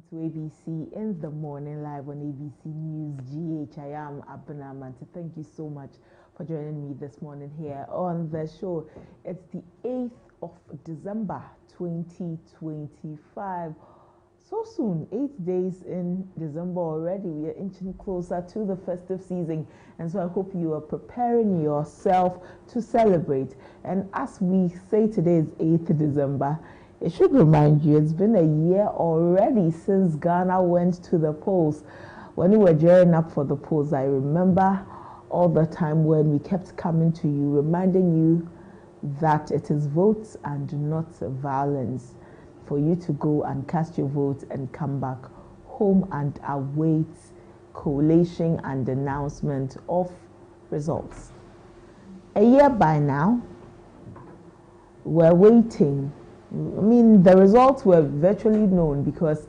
Welcome to ABC in the morning, live on ABC News GH. I am ABENA MANTE. Thank you so much for joining me this morning here on the show. It's the 8th of December 2025. So soon, 8 days in December already. We are inching closer to the festive season, and so I hope you are preparing yourself to celebrate. And as we say, today is 8th December. It should remind you it's been a year already since Ghana went to the polls. When we were gearing up for the polls, I remember all the time when we kept coming to you, reminding you that it is votes and not violence for you to go and cast your vote and come back home and await collation and announcement of results. A year by now, we're waiting. I mean, the results were virtually known because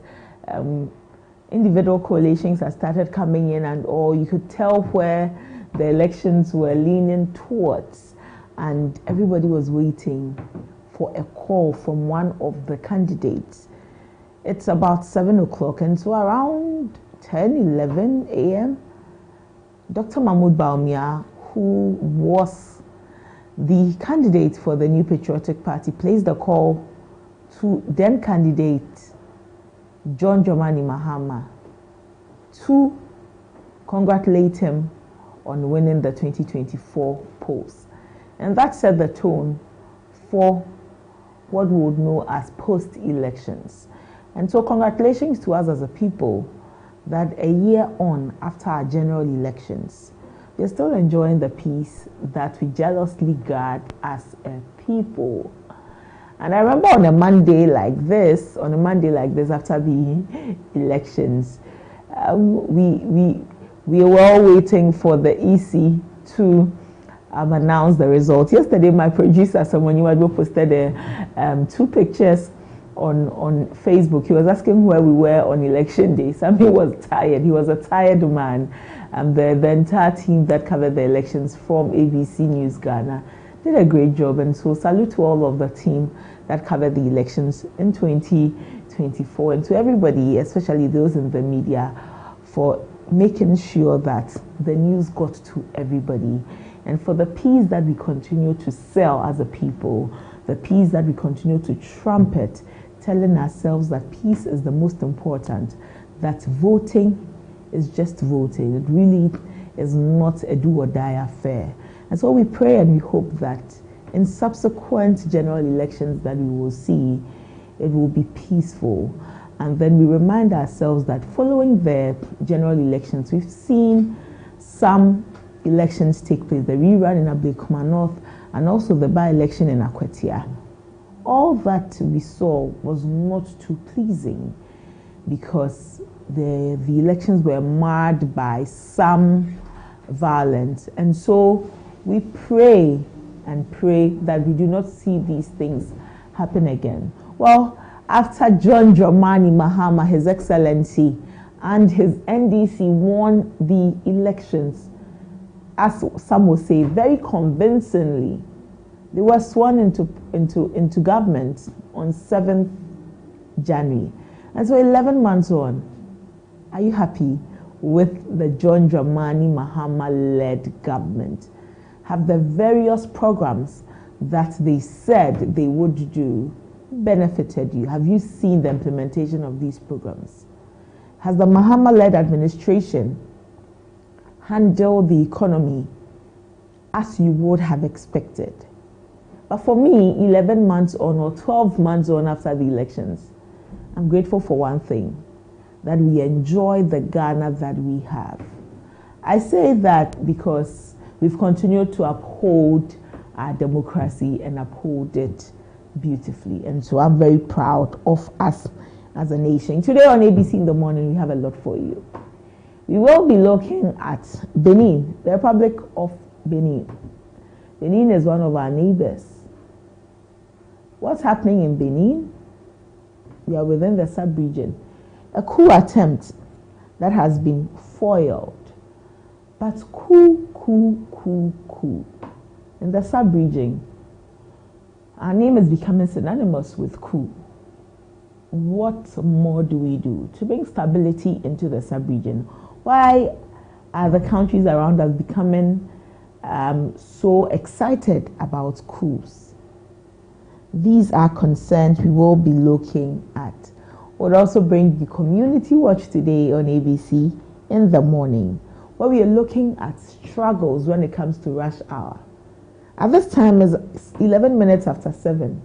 individual coalitions had started coming in and all. You could tell where the elections were leaning towards, and everybody was waiting for a call from one of the candidates. It's about 7 o'clock, and so around 10-11 a.m., Dr. Mahmoud Bawumia, who was the candidate for the New Patriotic Party, placed a call to then candidate John Dramani Mahama to congratulate him on winning the 2024 polls. And that set the tone for what we would know as post-elections. And so congratulations to us as a people that a year on after our general elections, we're still enjoying the peace that we jealously guard as a people. And I remember on a Monday like this after the elections, we were all waiting for the EC to announce the results. Yesterday, my producer, someone you had posted two pictures on Facebook. He was asking where we were on election day. Sammy was tired. He was a tired man. And the entire team that covered the elections from ABC News Ghana did a great job. And so salute to all of the team that covered the elections in 2024, and to everybody, especially those in the media, for making sure that the news got to everybody, and for the peace that we continue to sell as a people, the peace that we continue to trumpet, telling ourselves that peace is the most important, that voting is just voting. It really is not a do or die affair. And so we pray and we hope that in subsequent general elections that we will see, it will be peaceful. And then we remind ourselves that following the general elections, we've seen some elections take place, the rerun in Ablekuma North and also the by-election in Akwatia. All that we saw was not too pleasing because the elections were marred by some violence. And so we pray and pray that we do not see these things happen again. Well, after John Dramani Mahama, His Excellency, and his NDC won the elections, as some will say, very convincingly, they were sworn into government on 7th January. And so 11 months on, are you happy with the John Dramani Mahama-led government? Have the various programs that they said they would do benefited you? Have you seen the implementation of these programs? Has the Mahama-led administration handled the economy as you would have expected? But for me, 11 months on or 12 months on after the elections, I'm grateful for one thing, that we enjoy the Ghana that we have. I say that because we've continued to uphold our democracy and uphold it beautifully. And so I'm very proud of us as a nation. Today on ABC in the morning, we have a lot for you. We will be looking at Benin, the Republic of Benin. Benin is one of our neighbors. What's happening in Benin? We are within the sub-region. A coup attempt that has been foiled. But coup. In the sub-region, our name is becoming synonymous with coup. what more do we do to bring stability into the sub-region? Why are the countries around us becoming so excited about coups? These are concerns we will be looking at. We'll also bring the Community Watch today on ABC in the morning, where we are looking at struggles when it comes to rush hour. At this time is 11 minutes after 7.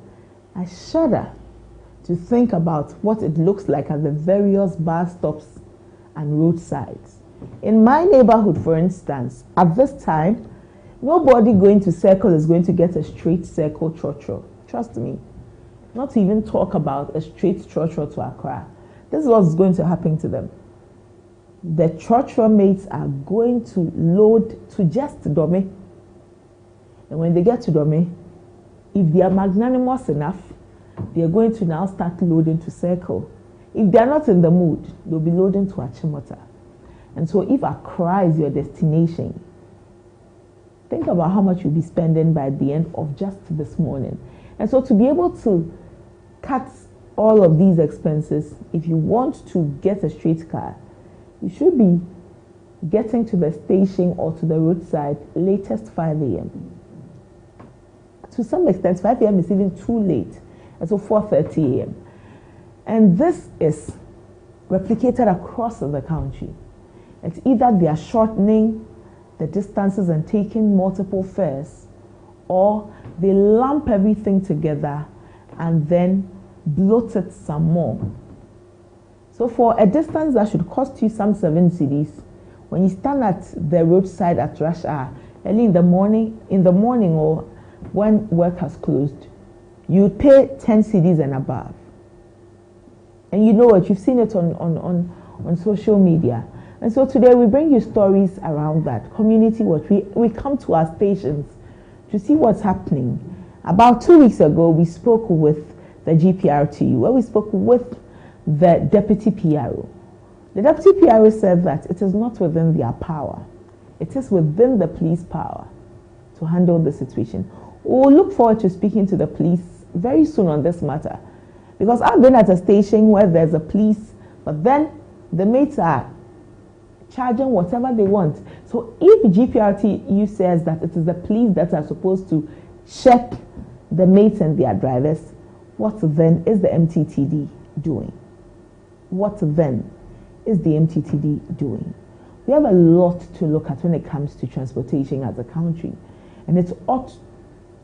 I shudder to think about what it looks like at the various bus stops and roadsides. In my neighborhood, for instance, at this time, nobody going to circle is going to get a straight circle trotro. Trust me. Not to even talk about a straight trotro to Accra. This is what's going to happen to them. The trotro mates are going to load to just Dome. And when they get to Dome, if they are magnanimous enough, they are going to now start loading to circle. If they are not in the mood, they'll be loading to Achimota. And so if Accra is your destination, think about how much you'll be spending by the end of just this morning. And so to be able to cut all of these expenses, if you want to get a straight car, you should be getting to the station or to the roadside latest 5 a.m. To some extent, 5 a.m. is even too late. And so 4:30 a.m. And this is replicated across the country. It's either they are shortening the distances and taking multiple fares, or they lump everything together and then bloat it some more. So for a distance that should cost you some 7 cedis, when you stand at the roadside at rush hour, early in the morning or when work has closed, you pay 10 cedis and above. And you know what, you've seen it on social media. And so today we bring you stories around that. Community Watch, we come to our stations to see what's happening. About 2 weeks ago, we spoke with the GPRTU, where we spoke with the Deputy PRO. The Deputy PRO said that it is not within their power. It is within the police power to handle the situation. We'll look forward to speaking to the police very soon on this matter, because I've been at a station where there's a police, but then the mates are charging whatever they want. So if GPRTU says that it is the police that are supposed to check the mates and their drivers, what then is the MTTD doing? What then is the MTTD doing? We have a lot to look at when it comes to transportation as a country, and it ought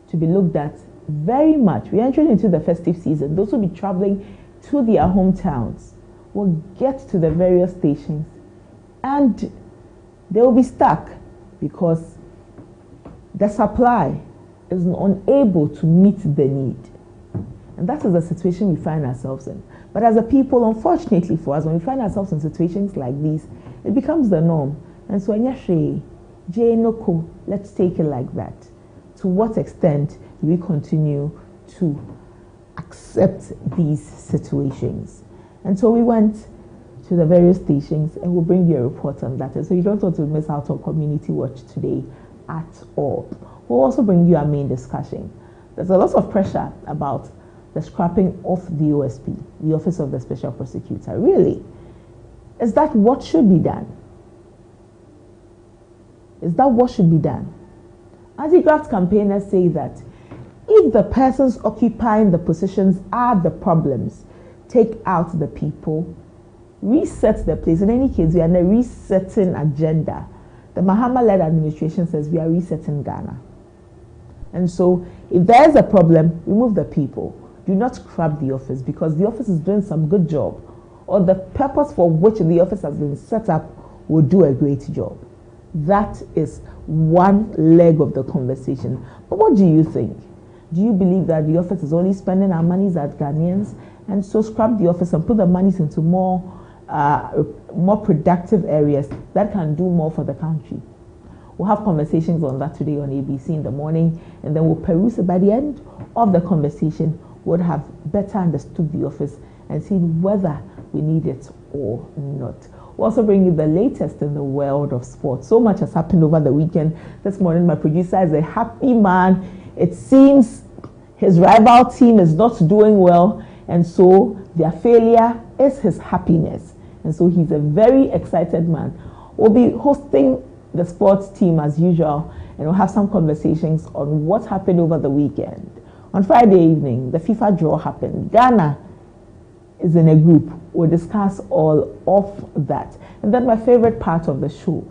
to be looked at very much. We're entering into the festive season. Those will be traveling to their hometowns will get to the various stations, and they will be stuck because the supply is unable to meet the need. And that is the situation we find ourselves in. But as a people, unfortunately for us, when we find ourselves in situations like these, it becomes the norm. And so, let's take it like that. To what extent do we continue to accept these situations? And so we went to the various stations, and we'll bring you a report on that. And so you don't want to miss out on Community Watch today at all. We'll also bring you our main discussion. There's a lot of pressure about the scrapping of the OSP, the Office of the Special Prosecutor. Really? Is that what should be done? Is that what should be done? Anti-graft campaigners say that if the persons occupying the positions are the problems, take out the people, reset the place. In any case, we are on a resetting agenda. The Mahama-led administration says we are resetting Ghana. And so if there is a problem, remove the people. Do not scrap the office, because the office is doing some good job, or the purpose for which the office has been set up will do a great job. That is one leg of the conversation. But what do you think? Do you believe that the office is only spending our monies as Ghanaians, and so scrap the office and put the monies into more productive areas that can do more for the country? We'll have conversations on that today on ABC in the morning, and then we'll peruse it. By the end of the conversation, we'll have better understood the office and see whether we need it or not. We'll also bring you the latest in the world of sports. So much has happened over the weekend. This morning, my producer is a happy man. It seems his rival team is not doing well, And so their failure is his happiness. And so he's a very excited man. We'll be hosting the sports team as usual, and we'll have some conversations on what happened over the weekend. On Friday evening, the FIFA draw happened. Ghana is in a group. We'll discuss all of that. And then my favorite part of the show,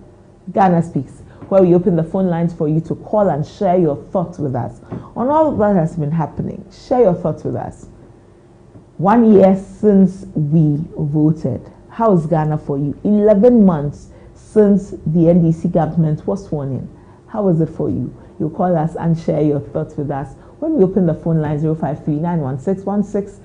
Ghana Speaks, where we open the phone lines for you to call and share your thoughts with us on all that has been happening. Share your thoughts with us. 1 year since we voted. How is Ghana for you? 11 months since the NDC government was sworn in. How is it for you? You call us and share your thoughts with us when we open the phone line 053-916-1609,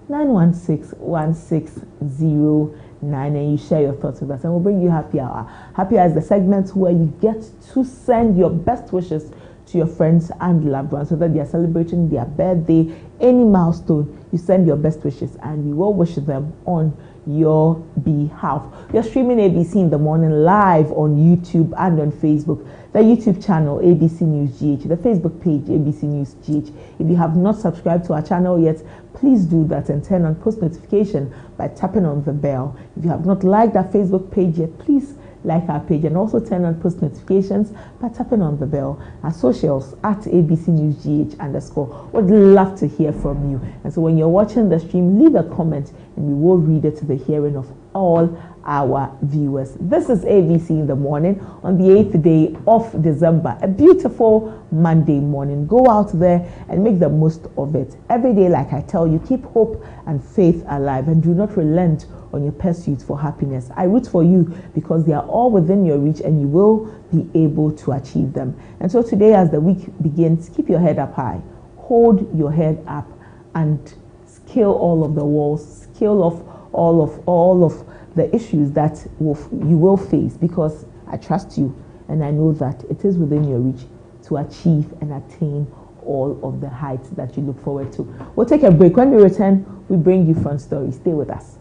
053-916-1609, and you share your thoughts with us, and we'll bring you Happy Hour. Happy Hour is the segment where you get to send your best wishes to your friends and loved ones, so that they are celebrating their birthday, any milestone. You send your best wishes, and we will wish them on your behalf. We are streaming ABC in the morning live on YouTube and on Facebook. The YouTube channel ABC News GH, the Facebook page ABC News GH. If you have not subscribed to our channel yet, please do that and turn on post notification by tapping on the bell. If you have not liked our Facebook page yet, please like our page and also turn on post notifications by tapping on the bell. Our socials at ABC News GH _ would love to hear from you. And so when you're watching the stream, leave a comment and we will read it to the hearing of all our viewers. This is ABC in the morning on the 8th day of December, a beautiful Monday morning. Go out there and make the most of it. Every day, like I tell you, keep hope and faith alive and do not relent on your pursuit for happiness. I root for you because they are all within your reach and you will be able to achieve them. And so today, as the week begins, keep your head up high, hold your head up and scale all of the walls, scale off all of the issues that you will face, because I trust you and I know that it is within your reach to achieve and attain all of the heights that you look forward to. We'll take a break. When we return, we bring you Front Story. Stay with us.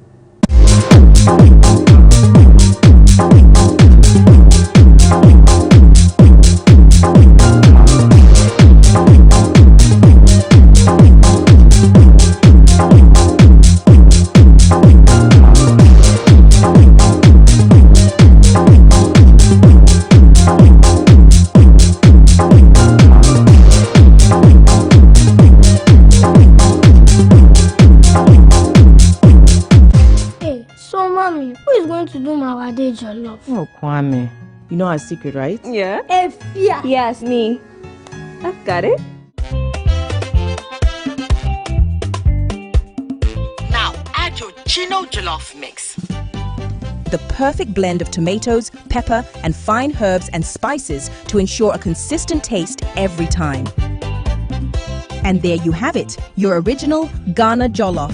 Oh, Kwame. You know our secret, right? Yeah. Yes, me. I've got it. Now add your Gino Jollof mix. The perfect blend of tomatoes, pepper, and fine herbs and spices to ensure a consistent taste every time. And there you have it, your original Ghana Jollof.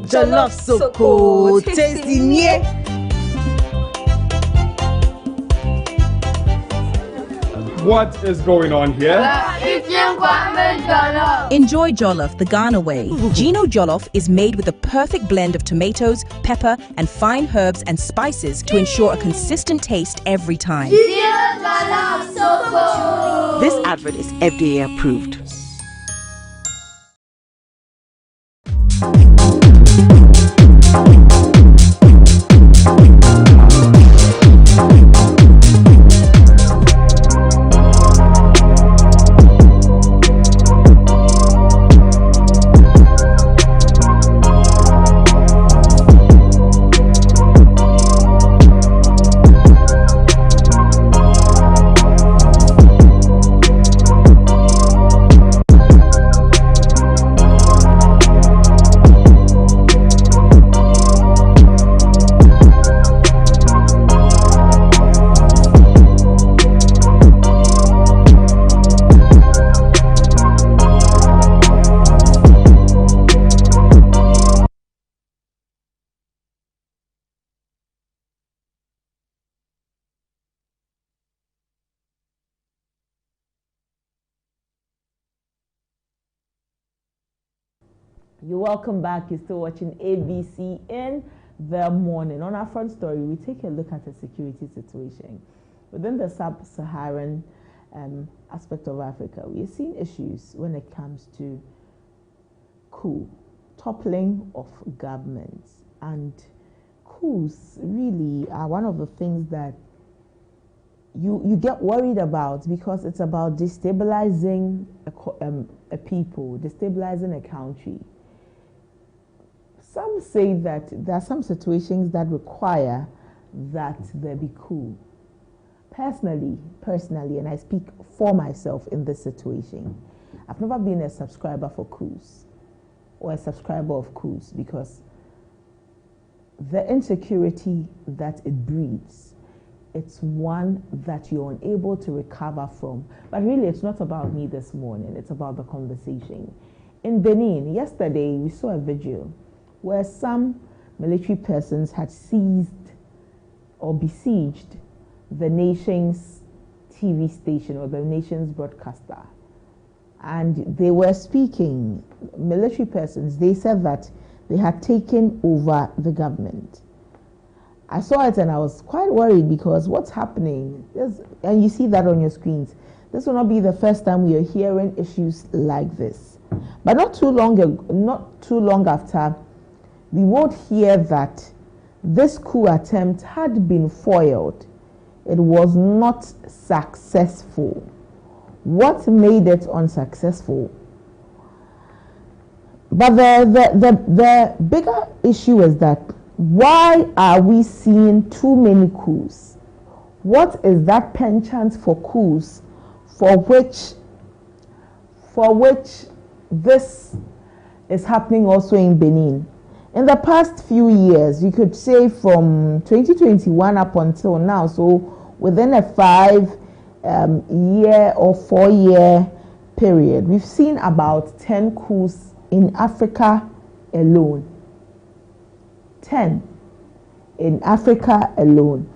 Jollof so cool. Tasty nie. What is going on here? Enjoy Jollof the Ghana way. Gino Jollof is made with the perfect blend of tomatoes, pepper, and fine herbs and spices to ensure a consistent taste every time. This advert is FDA approved. You're welcome back. You're still watching ABC in the morning. On our Front Story, we take a look at the security situation within the sub-Saharan aspect of Africa, we are seeing issues when it comes to coup, toppling of governments, and coups really are one of the things that you get worried about, because it's about destabilizing a people, destabilizing a country. Some say that there are some situations that require that there be coup. Personally, and I speak for myself in this situation, I've never been a subscriber for coups or a subscriber of coups, because the insecurity that it breeds, it's one that you're unable to recover from. But really, it's not about me this morning, it's about the conversation. In Benin, yesterday, we saw a video where some military persons had seized or besieged the nation's TV station or the nation's broadcaster. And they were speaking, military persons, they said that they had taken over the government. I saw it and I was quite worried, because what's happening is, and you see that on your screens, this will not be the first time we are hearing issues like this. But not too long after, we would hear that this coup attempt had been foiled. It was not successful. What made it unsuccessful? But the bigger issue is that, why are we seeing too many coups? What is that penchant for coups for which this is happening also in Benin? In the past few years, you could say from 2021 up until now, so within a 5-year or 4-year period, we've seen about 10 coups in Africa alone. 10 in Africa alone.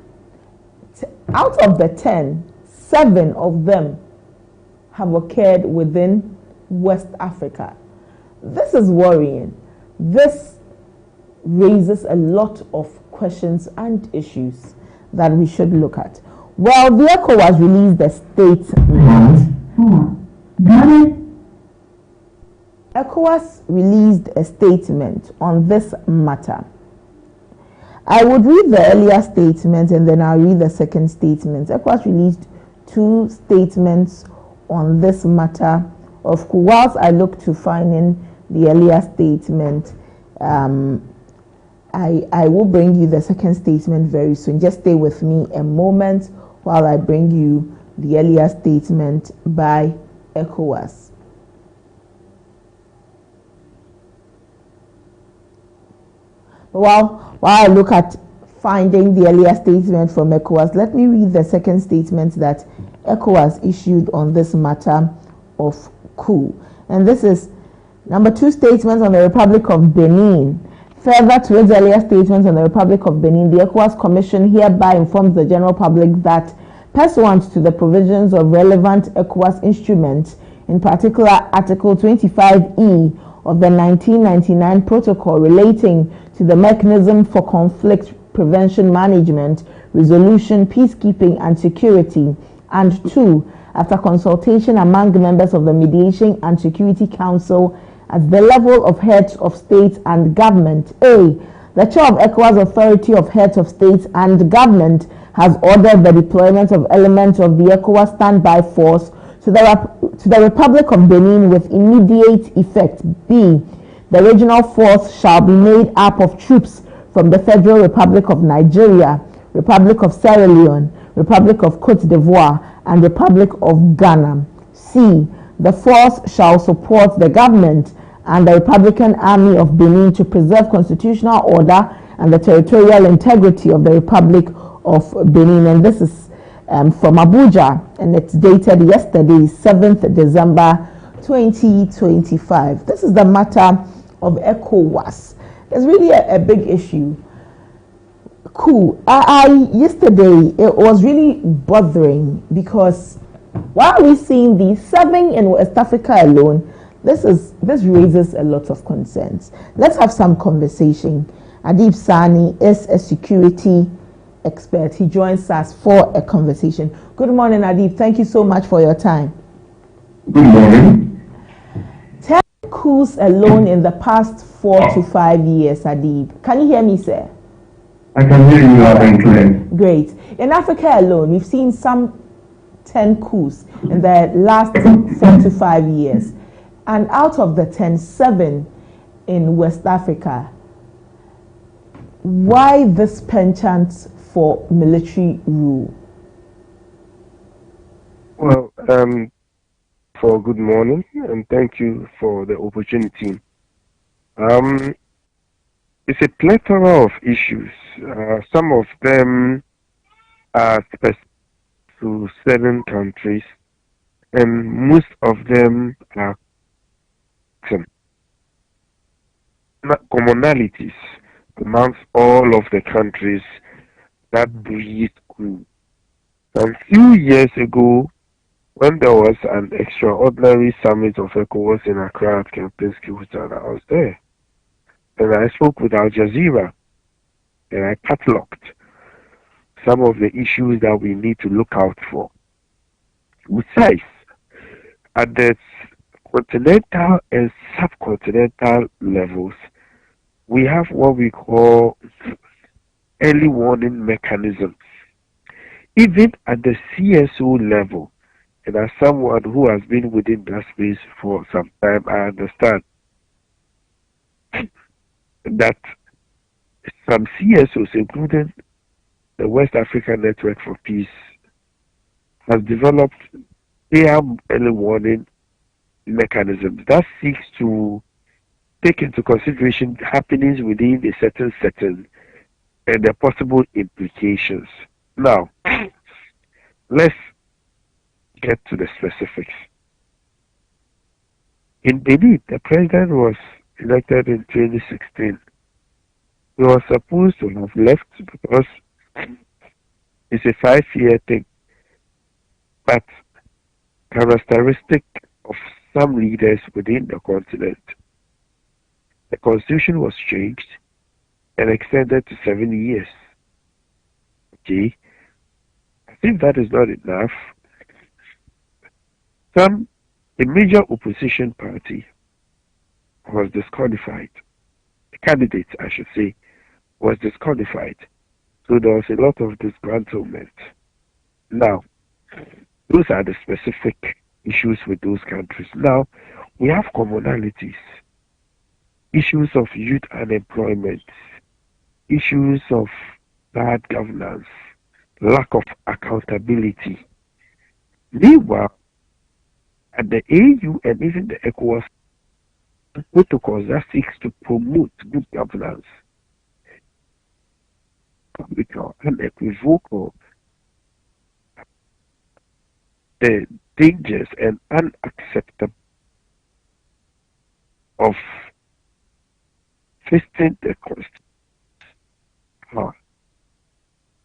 Out of the 10, 7 of them have occurred within West Africa. This is worrying. This raises a lot of questions and issues that we should look at. Well, the ECOWAS released a statement. ECOWAS released a statement on this matter. I would read the earlier statement and then I'll read the second statement. ECOWAS released 2 statements on this matter of coup. Whilst I look to finding the earlier statement, I will bring you the second statement very soon. Just stay with me a moment while I bring you the earlier statement by ECOWAS. While I look at finding the earlier statement from ECOWAS, let me read the second statement that ECOWAS issued on this matter of coup. And this is number 2 statement on the Republic of Benin. Further to its earlier statements on the Republic of Benin, the ECOWAS Commission hereby informs the general public that, pursuant to the provisions of relevant ECOWAS instruments, in particular Article 25E of the 1999 Protocol relating to the mechanism for conflict prevention management, resolution, peacekeeping and security, and 2, after consultation among members of the Mediation and Security Council at the level of heads of state and government. A, the chair of ECOWAS Authority of Heads of State and Government has ordered the deployment of elements of the ECOWAS standby force to the Republic of Benin with immediate effect. B, the regional force shall be made up of troops from the Federal Republic of Nigeria, Republic of Sierra Leone, Republic of Cote d'Ivoire, and Republic of Ghana. C, the force shall support the government and the Republican Army of Benin to preserve constitutional order and the territorial integrity of the Republic of Benin. And this is from Abuja, and it's dated yesterday, 7th December 2025. This is the matter of ECOWAS. It's really a big issue. Coup. Yesterday, it was really bothering, because why are we seeing these 7 in West Africa alone? This raises a lot of concerns. Let's have some conversation. Adib Sani is a security expert. He joins us for a conversation. Good morning, Adib. Thank you so much for your time. Good morning. 10 coups alone in the past 4 to 5 years, Adib. Can you hear me, sir? I can hear you loud and clear. Great. In Africa alone, we've seen some 10 coups in the last 4 to 5 years. And out of the 10, 7 in West Africa. Why this penchant for military rule? Well, for good morning, and thank you for the opportunity. It's a plethora of issues. Some of them are specific to certain countries, and most of them are commonalities amongst all of the countries that breathe coup. A few years ago, when there was an extraordinary summit of ECOWAS in Accra at Kempinski Hotel, I was there. And I spoke with Al Jazeera, and I cataloged some of the issues that we need to look out for. Besides, at the continental and subcontinental levels, we have what we call early warning mechanisms. Even at the CSO level, and as someone who has been within that space for some time, I understand that some CSOs, including the West African Network for Peace, has developed their early warning mechanisms that seeks to take into consideration happenings within a certain setting and the possible implications. Now, let's get to the specifics. In Benin, the president was elected in 2016. He was supposed to have left because it's a 5-year thing. But characteristic of some leaders within the continent, the constitution was changed and extended to 7 years. Okay, I think that is not enough. A major opposition party was disqualified. The candidate, I should say, was disqualified. So there was a lot of disgruntlement. Now, those are the specific issues with those countries. Now, we have commonalities. Issues of youth unemployment, issues of bad governance, lack of accountability. Meanwhile, at the AU and even the ECOWAS protocols that seeks to promote good governance, unequivocal, the dangers and unacceptable of twisting the constitution.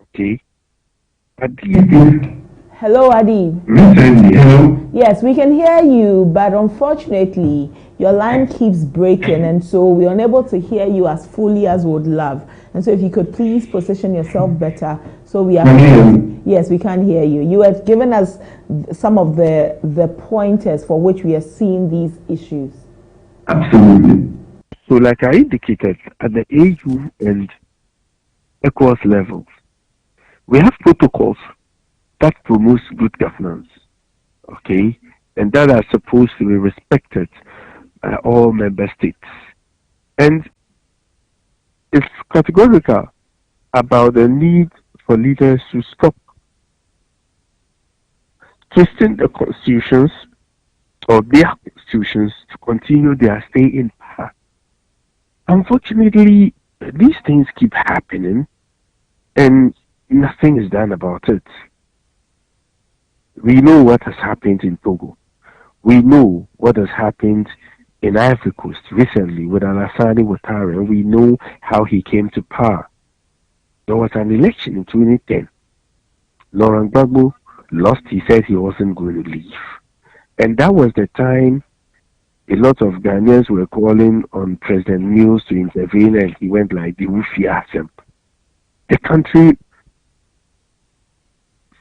Okay. Hello, Adi. Hello. Yes, we can hear you, but unfortunately, your line keeps breaking, and so we're unable to hear you as fully as we would love. And so, if you could please position yourself better, so we are. Yes, we can hear you. You have given us some of the pointers for which we are seeing these issues. Absolutely. So, like I indicated, at the AU and ECOWAS levels, we have protocols that promotes good governance, okay, and that are supposed to be respected by all member states. And it's categorical about the need for leaders to stop twisting the constitutions or their constitutions to continue their stay in power. Unfortunately, these things keep happening and nothing is done about it. We know what has happened in Togo. We know what has happened in Ivory Coast recently with Alassane Ouattara, and we know how he came to power. There was an election in 2010. Laurent Gbagbo lost. He said he wasn't going to leave. And that was the time a lot of Ghanaians were calling on President Mills to intervene, and he went like the Wufia himself. The country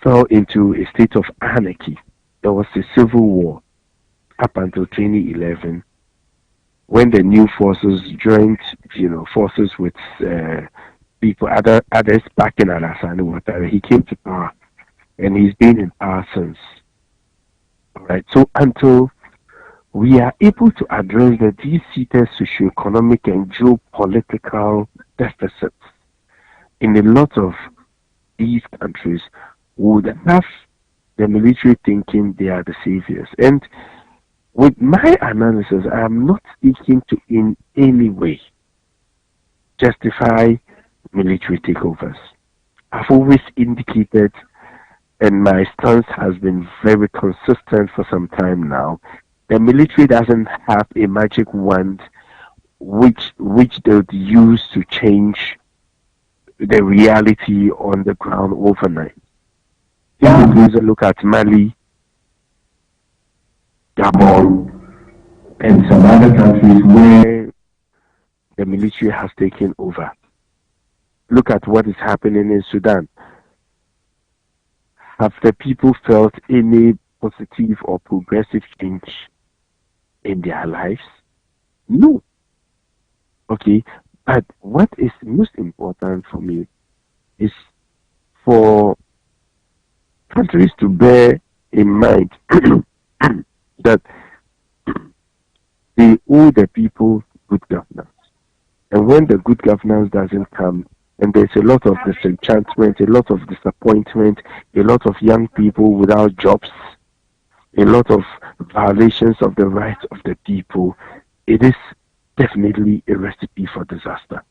fell into a state of anarchy. There was a civil war up until 2011 when the new forces joined, forces with others back in Alassane Ouattara. He came to power, and he's been in power since. All right. So until we are able to address the deep-seated socio-economic and geopolitical deficits in a lot of these countries, would have the military thinking they are the saviors. And with my analysis, I am not seeking to in any way justify military takeovers. I've always indicated, and my stance has been very consistent for some time now, the military doesn't have a magic wand which they would use to change the reality on the ground overnight. If you look at Mali, Gabon, and some other countries where the military has taken over. Look at what is happening in Sudan. Have the people felt any positive or progressive change in their lives? No. Okay, but what is most important for me is for countries to bear in mind that they owe the people good governance. And when the good governance doesn't come, and there's a lot of disenchantment, a lot of disappointment, a lot of young people without jobs, a lot of violations of the rights of the people, it is definitely a recipe for disaster.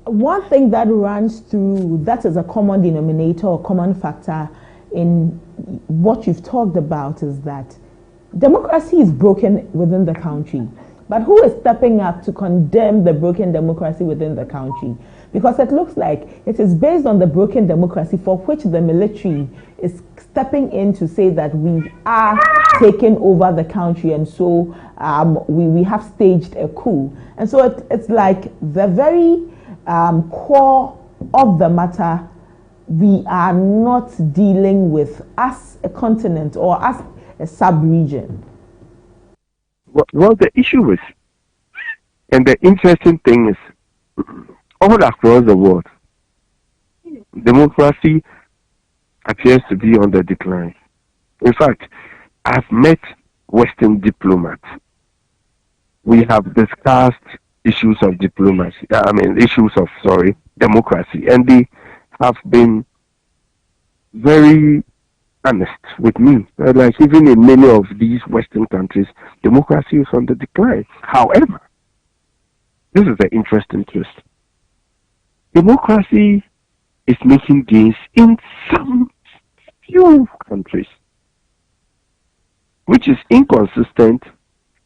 One thing that runs through, that is a common denominator or common factor in what you've talked about, is that democracy is broken within the country. But who is stepping up to condemn the broken democracy within the country? Because it looks like it is based on the broken democracy for which the military is stepping in to say that we are taking over the country, and so we have staged a coup. And so it's like the very core of the matter we are not dealing with as a continent or as a sub-region. Well, the issue is, and the interesting thing is, all across the world, democracy appears to be on the decline. In fact, I've met Western diplomats. We have discussed issues of diplomacy, democracy, and they have been very honest with me. Like, even in many of these Western countries, democracy is on the decline. However, this is the interesting twist. Democracy is making gains in some few countries, which is inconsistent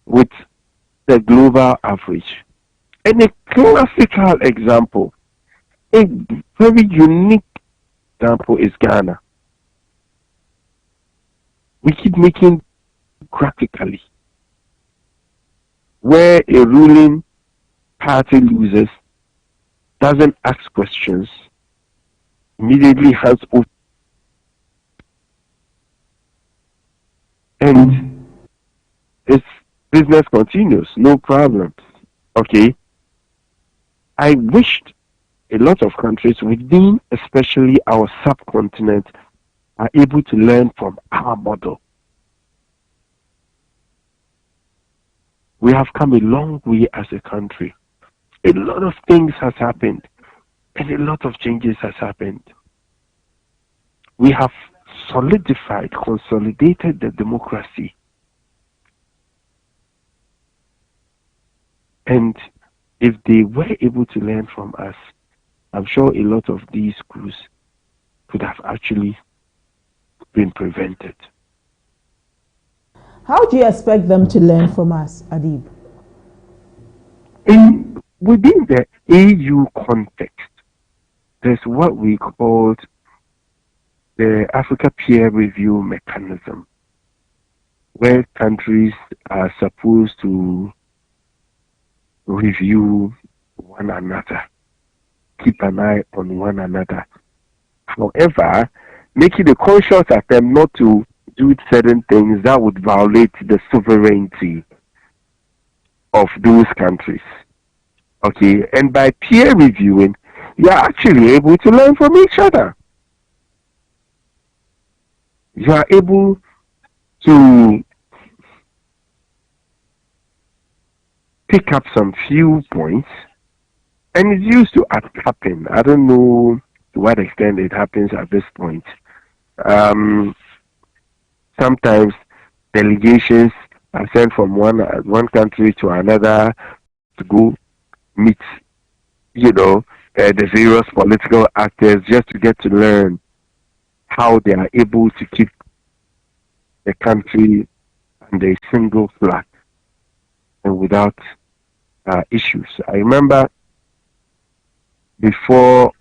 with the global average. And a classical example, a very unique example, is Ghana. We keep making graphically, where a ruling party loses, doesn't ask questions, immediately hands over, and its business continues, no problems. Okay? I wished a lot of countries within, especially our subcontinent, are able to learn from our model. We have come a long way as a country. A lot of things has happened, and a lot of changes has happened. We have solidified, consolidated the democracy. And if they were able to learn from us, I'm sure a lot of these coups could have actually been prevented. How do you expect them to learn from us, Adib? Within the AU context, there's what we called the Africa Peer Review Mechanism, where countries are supposed to review one another, keep an eye on one another. However, making a conscious attempt not to do certain things that would violate the sovereignty of those countries. Okay, and by peer reviewing, you are actually able to learn from each other. You are able to pick up some few points, and it's used to happen. I don't know to what extent it happens at this point. Sometimes delegations are sent from one country to another to go meet, the various political actors, just to get to learn how they are able to keep the country under a single flag and without issues. I remember before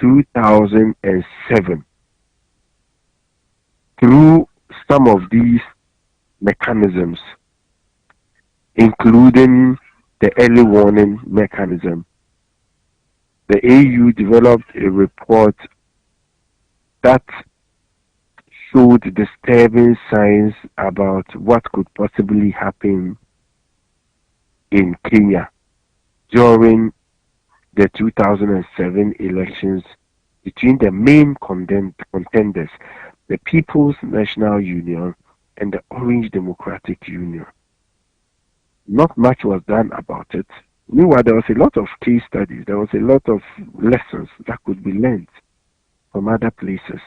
2007, through some of these mechanisms, including the early warning mechanism, the AU developed a report that showed disturbing signs about what could possibly happen in Kenya during the 2007 elections between the main contenders, the People's National Union and the Orange Democratic Union. Not much was done about it. Meanwhile, there was a lot of case studies, there was a lot of lessons that could be learned from other places.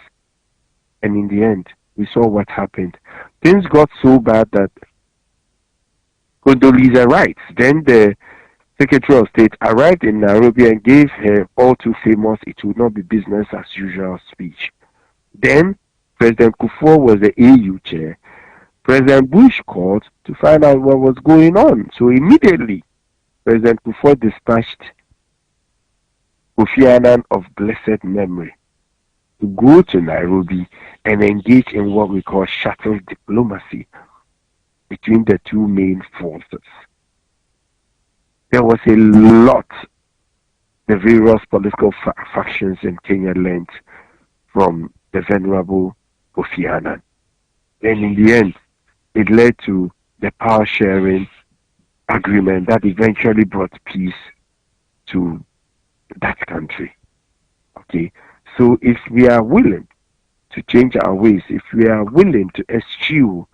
And in the end, we saw what happened. Things got so bad that Condoleezza Rice, then the Secretary of State, arrived in Nairobi and gave her all too famous "it would not be business as usual" speech. Then President Kufuor was the AU chair. President Bush called to find out what was going on. So immediately, President Kufuor dispatched Kofi Annan of blessed memory to go to Nairobi and engage in what we call shuttle diplomacy between the two main forces. There was a lot the various political factions in Kenya learned from the venerable Kofi Annan. And in the end, it led to the power sharing agreement that eventually brought peace to that country. Okay, so if we are willing to change our ways, if we are willing to eschew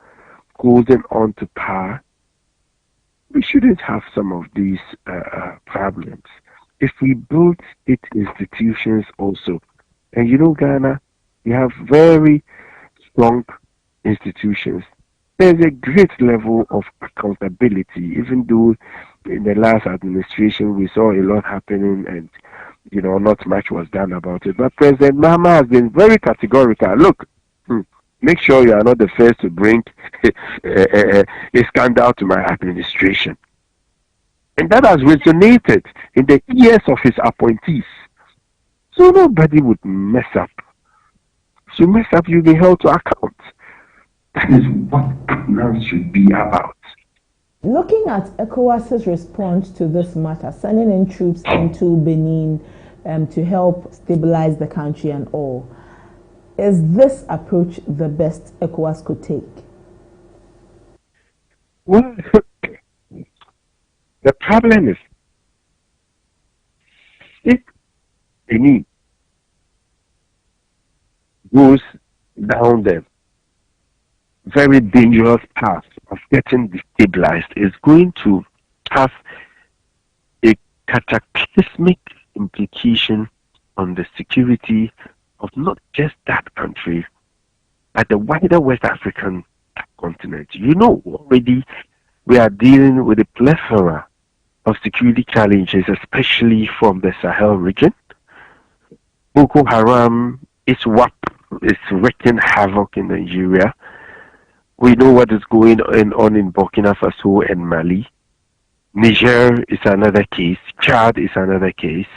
holding on to power, we shouldn't have some of these problems. If we build state institutions also, and Ghana, we have very strong institutions. There's a great level of accountability, even though in the last administration we saw a lot happening and not much was done about it. But President Mahama has been very categorical. Look, make sure you are not the first to bring a scandal to my administration. And that has resonated in the ears of his appointees. So nobody would mess up. So mess up, you'll be held to account. That is what governance should be about. Looking at ECOWAS's response to this matter, sending in troops into Benin to help stabilize the country and all, is this approach the best ECOWAS could take? Well, the problem is, if Benin goes down the very dangerous path of getting destabilized, is going to have a cataclysmic implication on the security of not just that country, but the wider West African continent. Already we are dealing with a plethora of security challenges, especially from the Sahel region. Boko Haram, ISWAP is wreaking havoc in Nigeria. We know what is going on in Burkina Faso and Mali. Niger is another case. Chad is another case.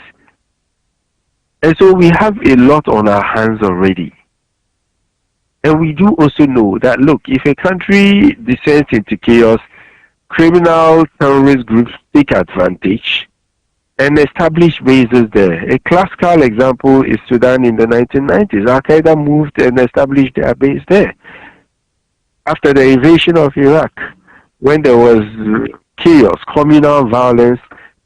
And so we have a lot on our hands already. And we do also know that, look, if a country descends into chaos, criminal terrorist groups take advantage and established bases there. A classical example is Sudan in the 1990s. Al-Qaeda moved and established their base there. After the invasion of Iraq, when there was chaos, communal violence,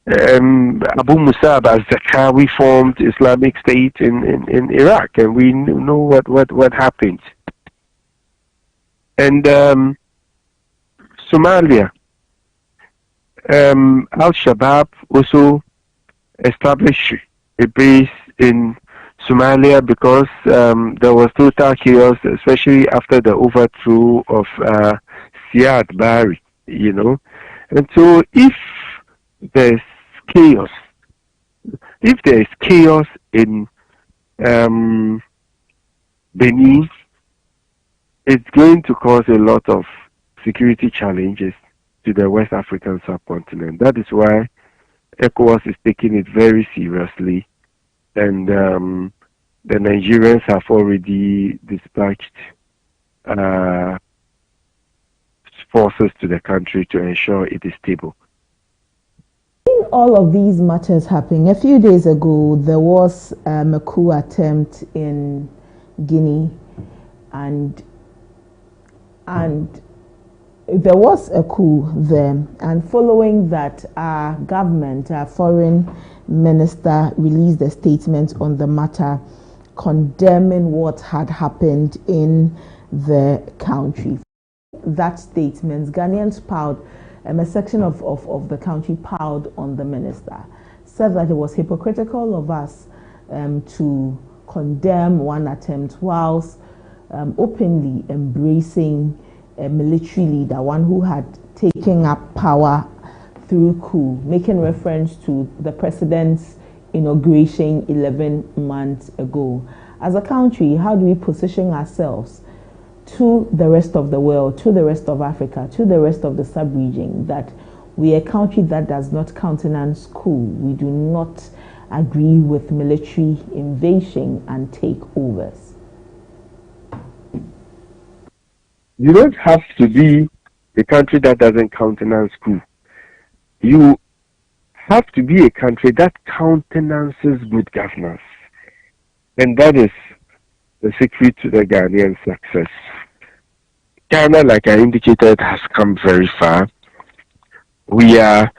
Abu Musab al-Zarqawi formed Islamic State in Iraq, and we know what happened. And Somalia, Al-Shabaab also established a base in Somalia because there was total chaos, especially after the overthrow of Siad Barre, you know. And so if there's chaos, in Benin, it's going to cause a lot of security challenges to the West African subcontinent. That is why ECOWAS is taking it very seriously, and the Nigerians have already dispatched forces to the country to ensure it is stable. All of these matters happening. A few days ago, there was a coup attempt in Guinea, and there was a coup there. And following that, our government, our foreign minister, released a statement on the matter, condemning what had happened in the country. That statement, Ghanaians piled, a section of the country piled on the minister, said that it was hypocritical of us to condemn one attempt whilst openly embracing a military leader, one who had taken up power through coup, making reference to the president's inauguration 11 months ago. As a country, how do we position ourselves to the rest of the world, to the rest of Africa, to the rest of the sub-region, that we are a country that does not countenance coup? We do not agree with military invasion and takeovers. You don't have to be a country that doesn't countenance coup. You have to be a country that countenances good governance. And that is the secret to the Ghanaian success. Ghana, like I indicated, has come very far. We are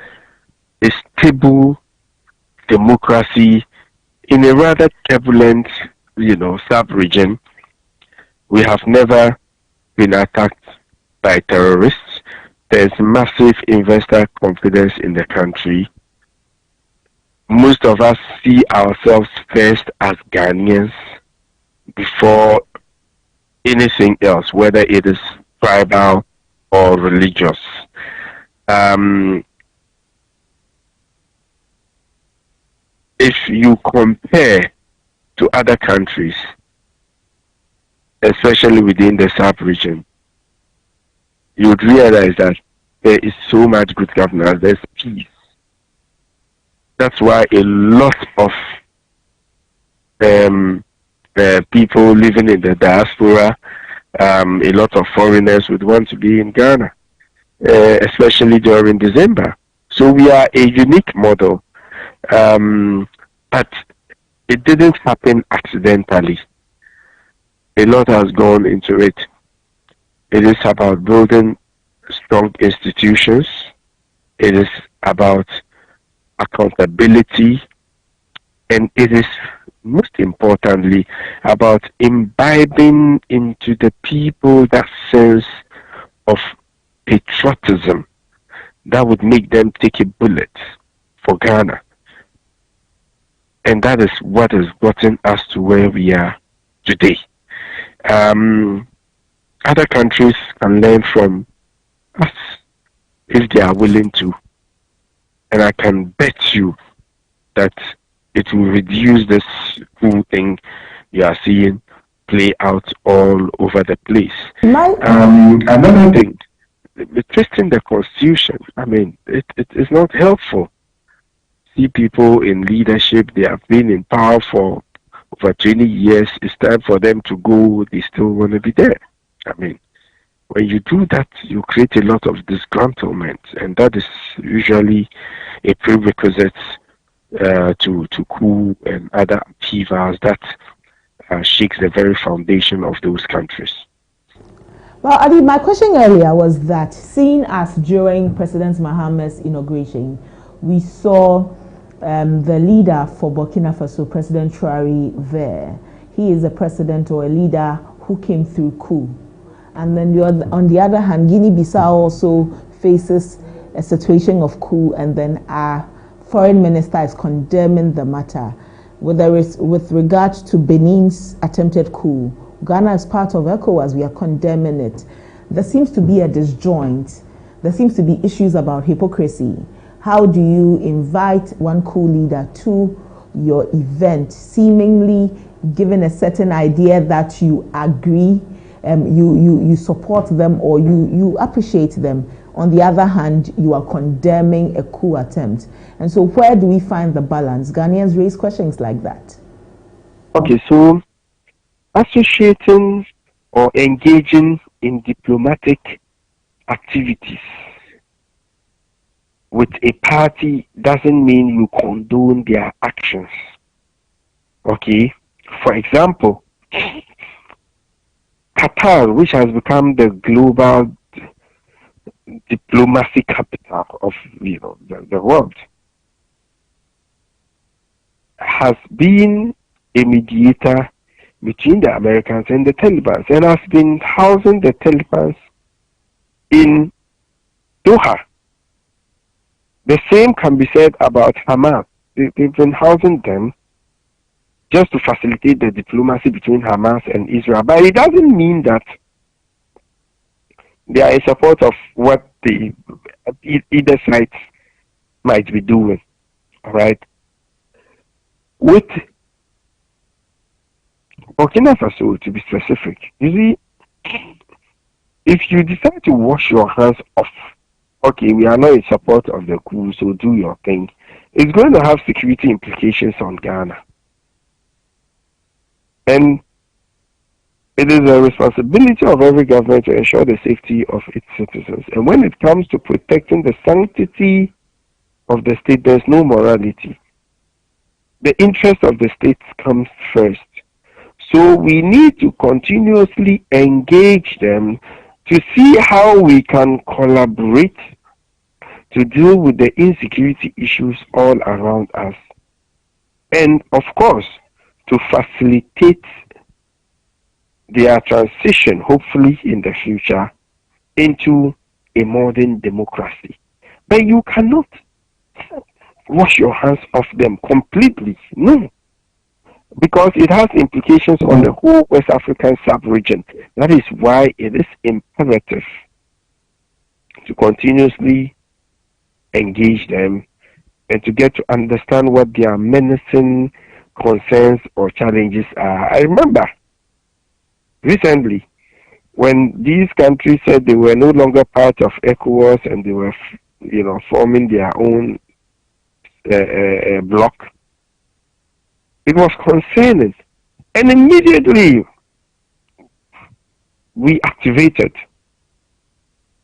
a stable democracy in a rather turbulent, sub-region. We have never been attacked by terrorists. There's massive investor confidence in the country. Most of us see ourselves first as Ghanaians before anything else, whether it is tribal or religious. If you compare to other countries, especially within the sub-region, you would realize that there is so much good governance, there's peace. That's why a lot of people living in the diaspora, a lot of foreigners would want to be in Ghana, especially during December. So we are a unique model, but it didn't happen accidentally. A lot has gone into it. It is about building strong institutions. It is about accountability, and it is most importantly about imbibing into the people that sense of patriotism that would make them take a bullet for Ghana. And that is what has gotten us to where we are today. Other countries can learn from us if they are willing to. And I can bet you that it will reduce this cool thing you are seeing play out all over the place. Another thing, twisting the constitution, it is not helpful. See people in leadership, they have been in power for over 20 years. It's time for them to go, they still want to be there. When you do that, you create a lot of disgruntlement, and that is usually a prerequisite to coup and other upheavals that shakes the very foundation of those countries. Well, Adi, my question earlier was that, seeing as during President Mahama's inauguration, we saw the leader for Burkina Faso, President Traoré, there. He is a president or a leader who came through coup. And then on the other hand, Guinea-Bissau also faces a situation of coup, and then our foreign minister is condemning the matter. With regard to Benin's attempted coup, Ghana is part of ECOWAS, we are condemning it. There seems to be a disjoint. There seems to be issues about hypocrisy. How do you invite one coup leader to your event, seemingly given a certain idea that you agree, you support them, or you appreciate them? On the other hand, you are condemning a coup attempt. And so where do we find the balance? Ghanaians raise questions like that. Okay, so associating or engaging in diplomatic activities with a party doesn't mean you condone their actions. Okay, for example, Qatar, which has become the global diplomacy capital of the world, has been a mediator between the Americans and the Taliban, and has been housing the Taliban in Doha. The same can be said about Hamas. They've been housing them just to facilitate the diplomacy between Hamas and Israel. But it doesn't mean that they are in support of what either side might be doing. All right? With Burkina Faso, to be specific, you see, if you decide to wash your hands off, okay, we are not in support of the coup, so do your thing, it's going to have security implications on Ghana. And it is a responsibility of every government to ensure the safety of its citizens. And when it comes to protecting the sanctity of the state, there's no morality. The interest of the state comes first. So we need to continuously engage them to see how we can collaborate to deal with the insecurity issues all around us. And of course, to facilitate their transition, hopefully in the future, into a modern democracy. But you cannot wash your hands off them completely. No. Because it has implications on the whole West African sub-region. That is why it is imperative to continuously engage them and to get to understand what their menacing concerns or challenges are. I remember recently when these countries said they were no longer part of ECOWAS and they were, forming their own bloc. It was concerning, and immediately we activated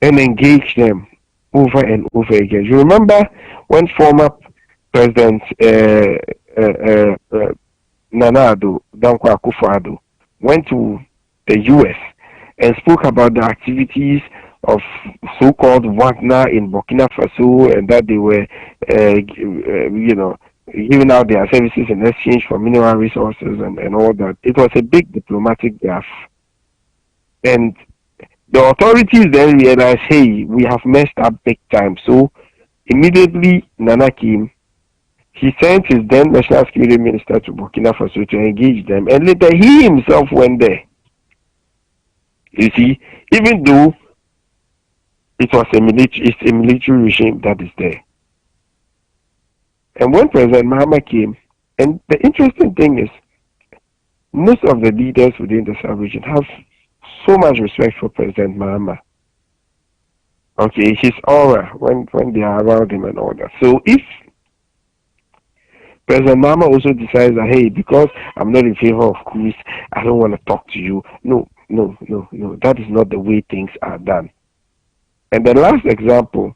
and engaged them over and over again. You remember when former President Nana Dankwa Akufo-Addo went to the U.S. and spoke about the activities of so-called Wagner in Burkina Faso, and that they were, giving out their services in exchange for mineral resources and all that. It was a big diplomatic gaffe. And the authorities then realized, hey, we have messed up big time. So immediately Nana came. He sent his then National Security Minister to Burkina Faso to engage them. And later he himself went there. You see, even though it's a military regime that is there. And when President Mahama came, and the interesting thing is, most of the leaders within the sub-region have so much respect for President Mahama. Okay, his aura when they are around him and all that. So if President Mahama also decides that, hey, because I'm not in favor of coups, I don't want to talk to you. No. That is not the way things are done. And the last example,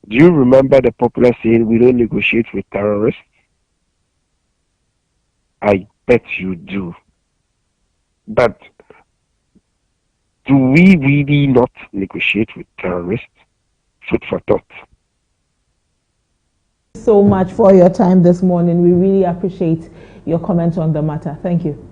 do you remember the popular saying, we don't negotiate with terrorists? I bet you do. But do we really not negotiate with terrorists? Food for thought. So much for your time this morning. We really appreciate your comments on the matter. Thank you.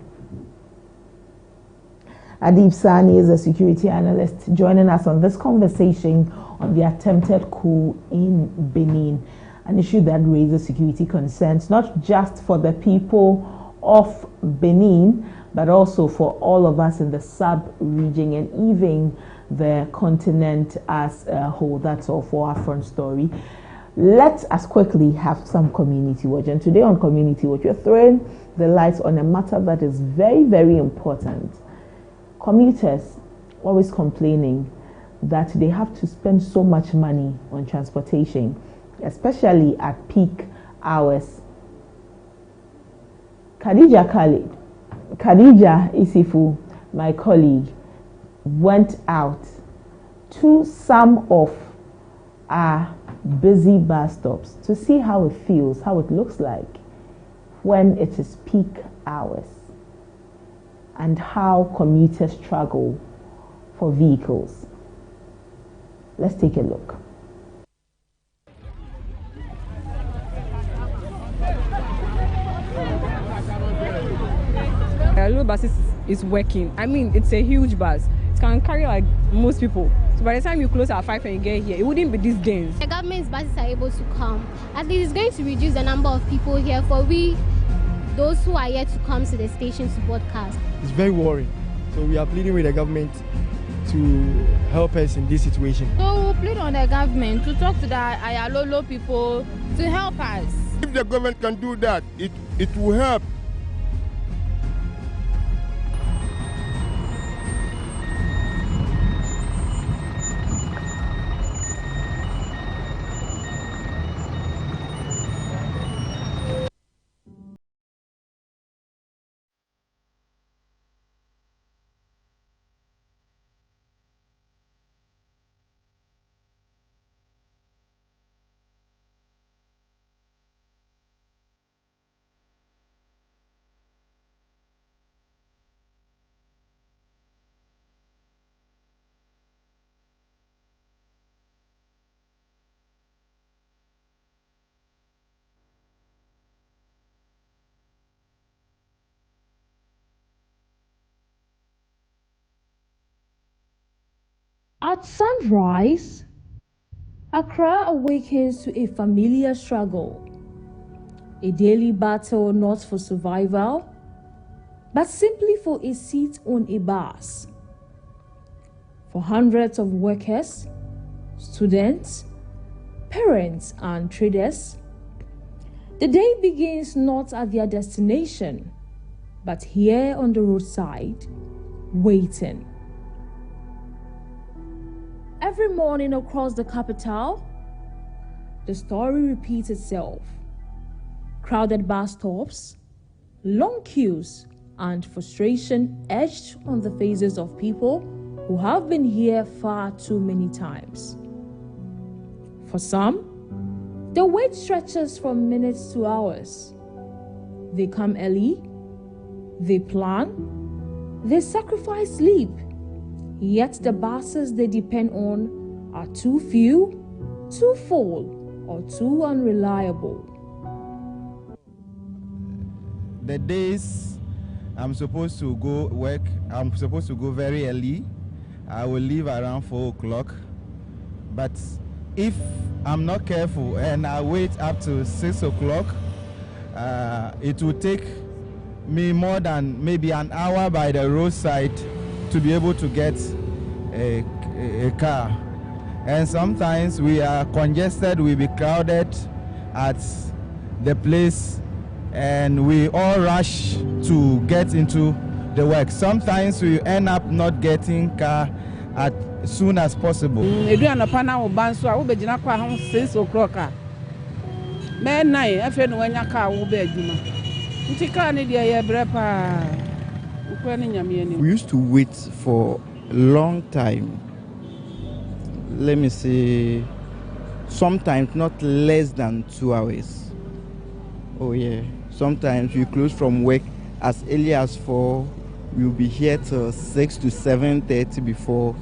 Adib Sani is a security analyst joining us on this conversation on the attempted coup in Benin, an issue that raises security concerns not just for the people of Benin, but also for all of us in the sub-region and even the continent as a whole. That's all for our front story. Let us quickly have some community watch. And today on Community Watch, we're throwing the lights on a matter that is very, very important. Commuters always complaining that they have to spend so much money on transportation, especially at peak hours. Khadija Isifu, my colleague, went out to some of our busy bus stops to see how it feels, how it looks like when it is peak hours, and how commuters struggle for vehicles. Let's take a look. Low bus is working. I mean, it's a huge bus. It can carry like most people. So by the time you close at 5 and you get here, it wouldn't be this dense. The government's buses are able to come. At least it's going to reduce the number of people here for those who are yet to come to the station to broadcast. It's very worrying. So we are pleading with the government to help us in this situation. So we plead on the government to talk to the Ayalolo people to help us. If the government can do that, it will help. At sunrise, Accra awakens to a familiar struggle, a daily battle not for survival, but simply for a seat on a bus. For hundreds of workers, students, parents, and traders, the day begins not at their destination, but here on the roadside, waiting. Every morning across the capital, the story repeats itself. Crowded bus stops, long queues, and frustration etched on the faces of people who have been here far too many times. For some, the wait stretches from minutes to hours. They come early, they plan, they sacrifice sleep. Yet the buses they depend on are too few, too full, or too unreliable. The days I'm supposed to go work, I'm supposed to go very early. I will leave around 4 o'clock. But if I'm not careful and I wait up to 6 o'clock, it will take me more than maybe an hour by the roadside to be able to get a car. And sometimes we are congested, we be crowded at the place, and we all rush to get into the work. Sometimes we end up not getting car as soon as possible. 6 o'clock. Men 9, I feel when your car will be We used to wait for a long time. Let me say, sometimes not less than 2 hours. Oh yeah, Sometimes we close from work as early as 4. We'll be here till 6 to 7:30 before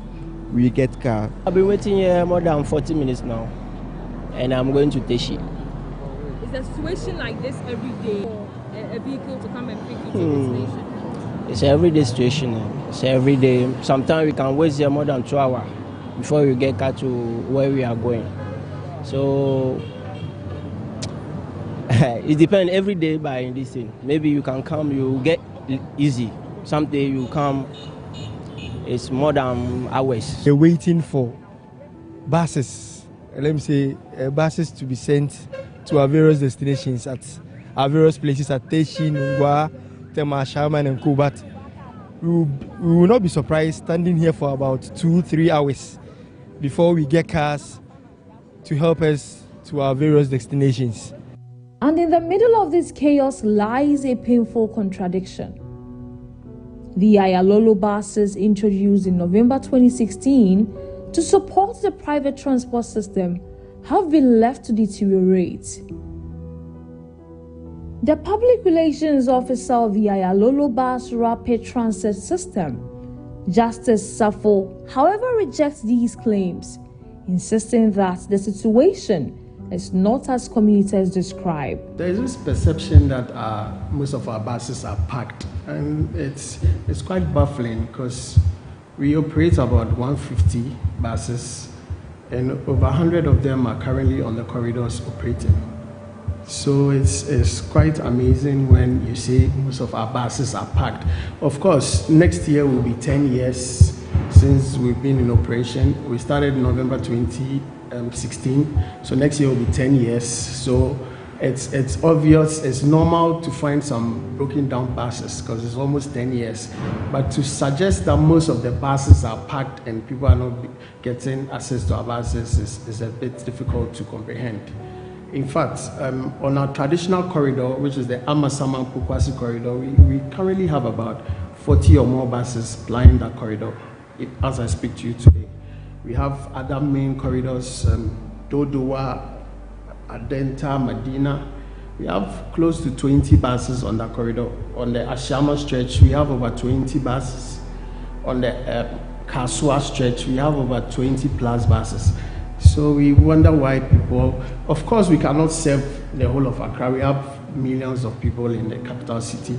we get car. I've been waiting here more than 40 minutes now, and I'm going to Teshi. Is a situation like this every day for a vehicle to come and pick you to the destination? It's an everyday situation. It's every day. Sometimes we can wait here more than 2 hours before we get car to where we are going. So it depends every day by this thing. Maybe you can come, you get easy. Someday you come, it's more than hours. They're waiting for buses, let me say, buses to be sent to our various destinations at our various places at Teshi, Nungwa, Tema, Shaman, and Kubat. We will not be surprised standing here for about 2-3 hours before we get cars to help us to our various destinations. And in the middle of this chaos lies a painful contradiction. The Ayalolo buses introduced in November 2016 to support the private transport system have been left to deteriorate. The public relations officer of the Ayalolo Bus Rapid Transit System, Justice Safo, however, rejects these claims, insisting that the situation is not as commuters describe. There is this perception that most of our buses are packed, and it's quite baffling because we operate about 150 buses, and over 100 of them are currently on the corridors operating. So it's quite amazing when you see most of our buses are packed. Of course, next year will be 10 years since we've been in operation. We started in November 2016, so next year will be 10 years. So it's obvious, it's normal to find some broken down buses because it's almost 10 years. But to suggest that most of the buses are packed and people are not getting access to our buses is a bit difficult to comprehend. In fact, on our traditional corridor, which is the Amasaman-Pukwasi corridor, we currently have about 40 or more buses plying that corridor as I speak to you today. We have other main corridors, Dodowa, Adenta, Medina. We have close to 20 buses on that corridor. On the Ashama stretch, we have over 20 buses. On the Kasua stretch, we have over 20 plus buses. So we wonder why people, of course we cannot serve the whole of Accra. We have millions of people in the capital city,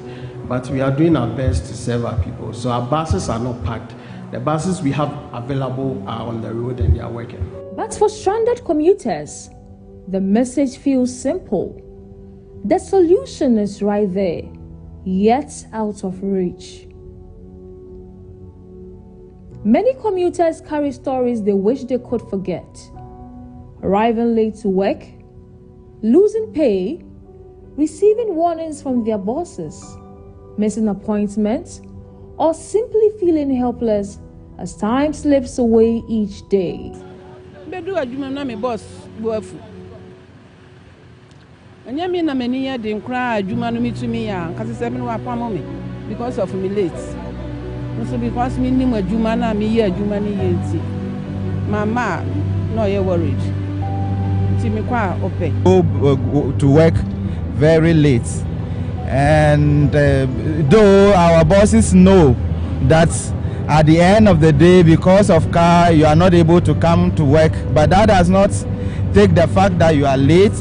but we are doing our best to serve our people. So our buses are not packed. The buses we have available are on the road and they are working. But for stranded commuters, the message feels simple. The solution is right there, yet out of reach. Many commuters carry stories they wish they could forget. Arriving late to work, losing pay, receiving warnings from their bosses, missing appointments, or simply feeling helpless as time slips away each day. Because of me late. So because me name Jumana, me here Jumani yeti. Mama, no, you're worried. Go to work very late, and though our bosses know that at the end of the day, because of car, you are not able to come to work, but that does not take the fact that you are late.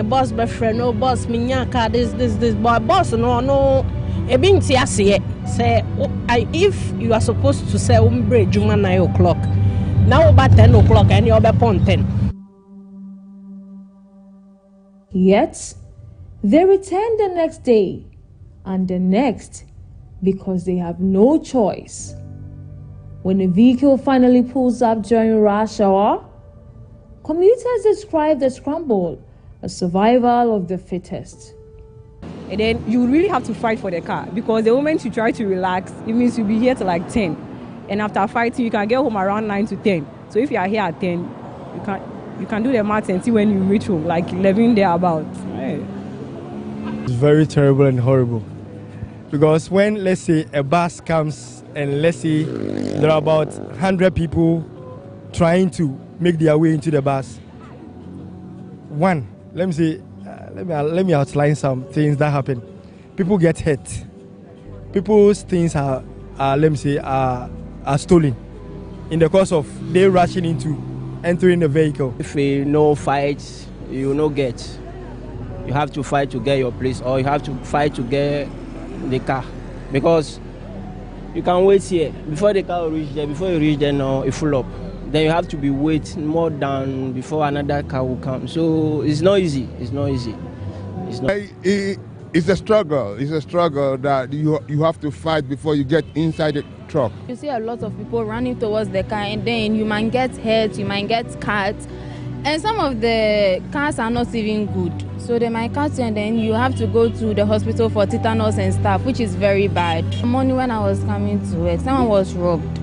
Boss befriend, no boss, minyaka, this, but boss, no. Say, if you are supposed to say Juma 9 o'clock, now about 10 o'clock and you're upon 10. Yet, they return the next day and the next because they have no choice. When a vehicle finally pulls up during rush hour, commuters describe the scramble as survival of the fittest. And then you really have to fight for the car because the moment you try to relax, it means you'll be here till like 10. And after fighting, you can get home around 9 to 10. So if you are here at 10, you can do the math and see when you reach home, like 11 thereabouts. Right. It's very terrible and horrible. Because when, let's say, a bus comes and let's say there are about 100 people trying to make their way into the bus, let's let me outline some things that happen. People get hurt. People's things are stolen in the course of they rushing into entering the vehicle. If you no fight, you no get. You have to fight to get your place, or you have to fight to get the car, because you can wait here before the car will reach there. Before you reach there, now it full up. Then you have to be waiting more than before another car will come. So it's not easy. It's not easy. It's not. It's a struggle. It's a struggle that you have to fight before you get inside the truck. You see a lot of people running towards the car, and then you might get hurt, you might get cut, and some of the cars are not even good. So they might cut you, and then you have to go to the hospital for tetanus and stuff, which is very bad. The morning when I was coming to work, someone was robbed.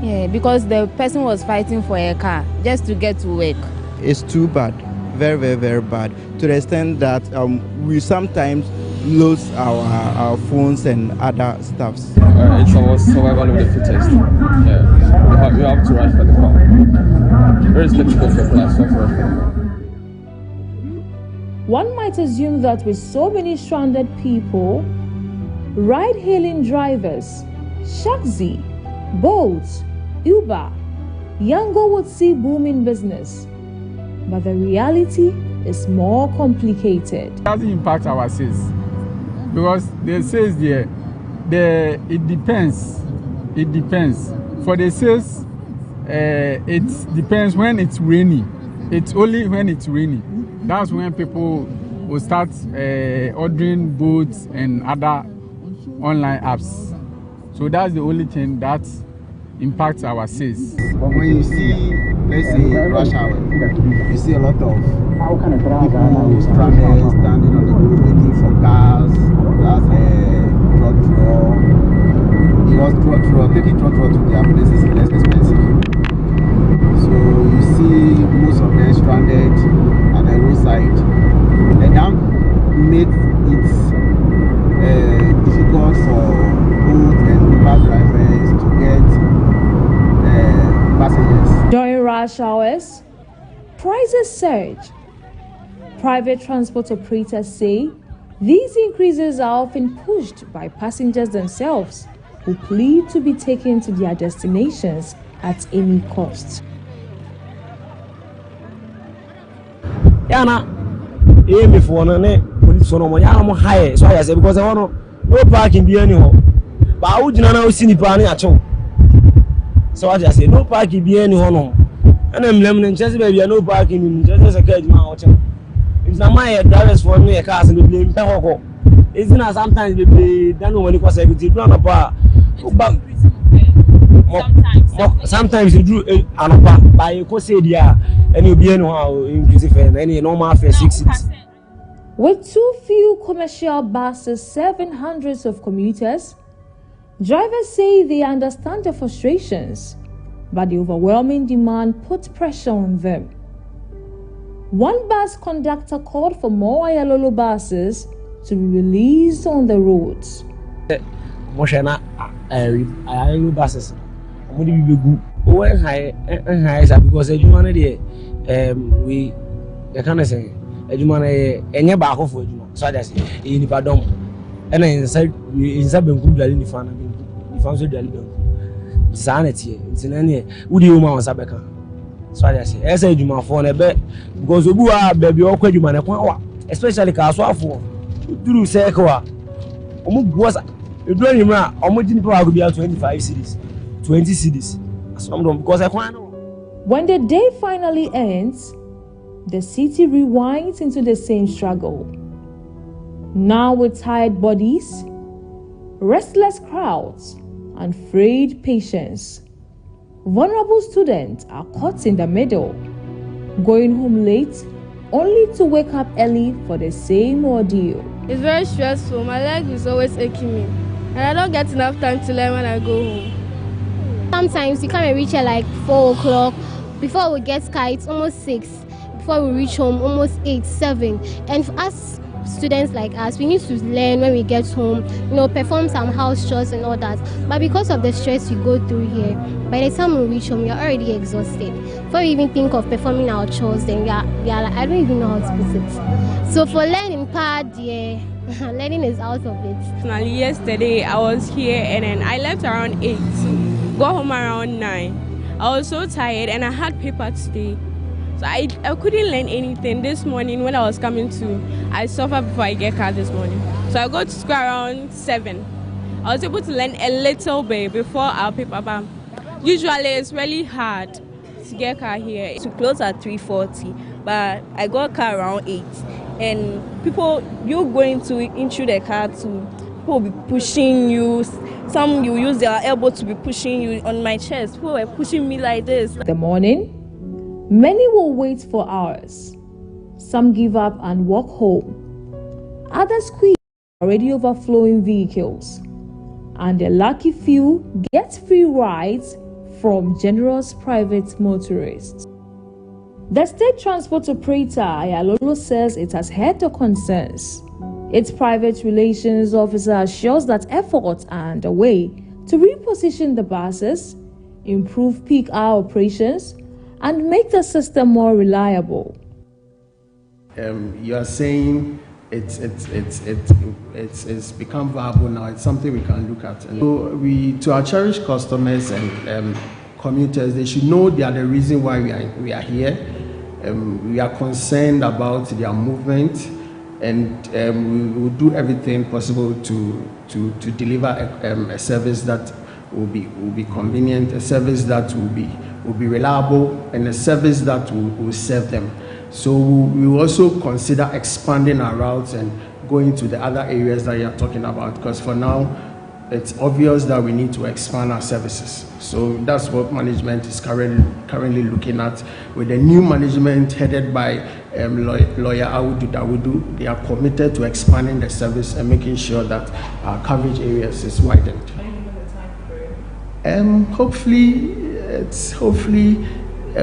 Yeah, because the person was fighting for a car just to get to work. It's too bad. Very, very, very bad, to the extent that we sometimes lose our phones and other stuffs. It's our survival of the fittest. Yeah, you have to rush for the car. Very difficult for class. One might assume that with so many stranded people, ride-hailing drivers, Shaxi, Bolt, Uber, Yango would see booming business. But the reality is more complicated. It doesn't impact our sales because the sales there, it depends. It depends. For the sales, it depends when it's rainy. It's only when it's rainy. That's when people will start ordering boats and other online apps. So that's the only thing that impacts our sales. But when you see, let's say, rush hour, you see a lot of people stranded, standing on the road waiting for cars. That's trotro. Because taking trotro to their place is less expensive. So you see most of them stranded at the roadside, and that makes it difficult for boat and Uber drivers to get passengers. During rush hours, prices surge. Private transport operators say these increases are often pushed by passengers themselves, who plead to be taken to their destinations at any cost. Yana, before no police no more. Yana high, so I say because I want no parking be anyhow. But I would not see the plan at all. So I just say no parking be anyhow no. And I'm lemon just baby no parking in just a cage out. It's not my drivers for me a cars and they blame Pehoko. It's not sometimes they don't know when it was a good run apart. Sometimes you do an apart by a cosadia and you'll be anyhow inclusive and any normal for 6 seats. With too few commercial buses serving hundreds of commuters, drivers say they understand the frustrations, but the overwhelming demand puts pressure on them. One bus conductor called for more Ayalolo buses to be released on the roads. Moshana Ayalolo buses. I'm going to be good. When high because we can say any back of so I say in pardon and inside Benku Dali Fan sanity it's in any would you man Sabeka so I say as I do my phone a bit because we are baby or quite human especially Caswafo through Sekoa was a dream almost didn't probably be 25 cities 20 cities because I can't. When the day finally ends, the city rewinds into the same struggle. Now with tired bodies, restless crowds, and frayed patience, vulnerable students are caught in the middle, going home late only to wake up early for the same ordeal. It's very stressful. My leg is always aching me, and I don't get enough time to learn when I go home. Sometimes we come and reach at like 4 o'clock. Before we get car, it's almost 6. Before we reach home, almost 8, 7. And for us students like us, we need to learn when we get home, perform some house chores and all that. But because of the stress we go through here, by the time we reach home, we are already exhausted. Before we even think of performing our chores, then we are like, I don't even know how to put it. So for learning part, yeah, learning is out of it. Yesterday I was here and then I left around 8, got home around 9. I was so tired and I had paper today. So I couldn't learn anything. This morning when I was coming to, I suffered before I get car this morning. So I got to school around 7. I was able to learn a little bit before our paper bam. Usually it's really hard to get car here. To close at 3:40, but I got car around 8. And people, you're going into the car to, people will be pushing you. Some you use their elbow to be pushing you on my chest. People were pushing me like this. The morning, many will wait for hours. Some give up and walk home. Others squeeze already overflowing vehicles. And the lucky few get free rides from generous private motorists. The state transport operator Ayalolo says it has heard the concerns. Its private relations officer assures that efforts are underway to reposition the buses, improve peak hour operations, and make the system more reliable. You are saying it's become viable now. It's something we can look at. And so to our cherished customers and commuters, they should know they are the reason why we are here. We are concerned about their movement, and we will do everything possible to deliver a service that will be convenient, a service that will be reliable, and a service that will serve them. So we will also consider expanding our routes and going to the other areas that you are talking about, because for now it's obvious that we need to expand our services. So that's what management is currently looking at. With the new management headed by lawyer Awudu Dawudu, they are committed to expanding the service and making sure that our coverage areas is widened. Hopefully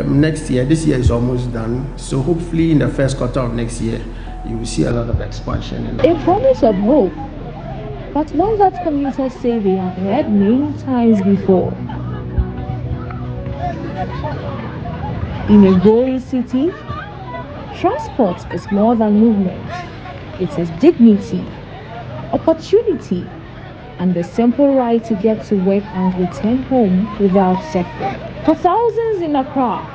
next year. This year is almost done, so hopefully in the first quarter of next year you will see a lot of expansion. A promise of hope, but one that commuters say they have heard many times before. In a growing city, transport is more than movement. It is dignity, opportunity, and the simple right to get to work and return home without suffering. For thousands in Accra,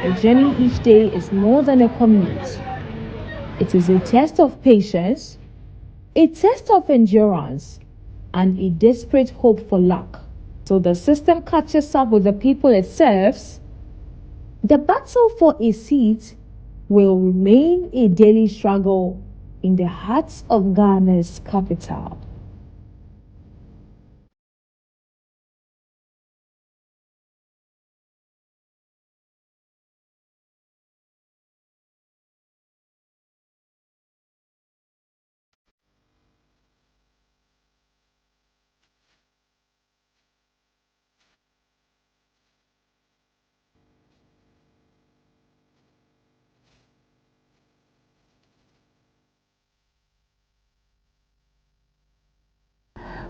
the journey each day is more than a commute. It is a test of patience, a test of endurance, and a desperate hope for luck. So the system catches up with the people it serves. The battle for a seat will remain a daily struggle in the hearts of Ghana's capital.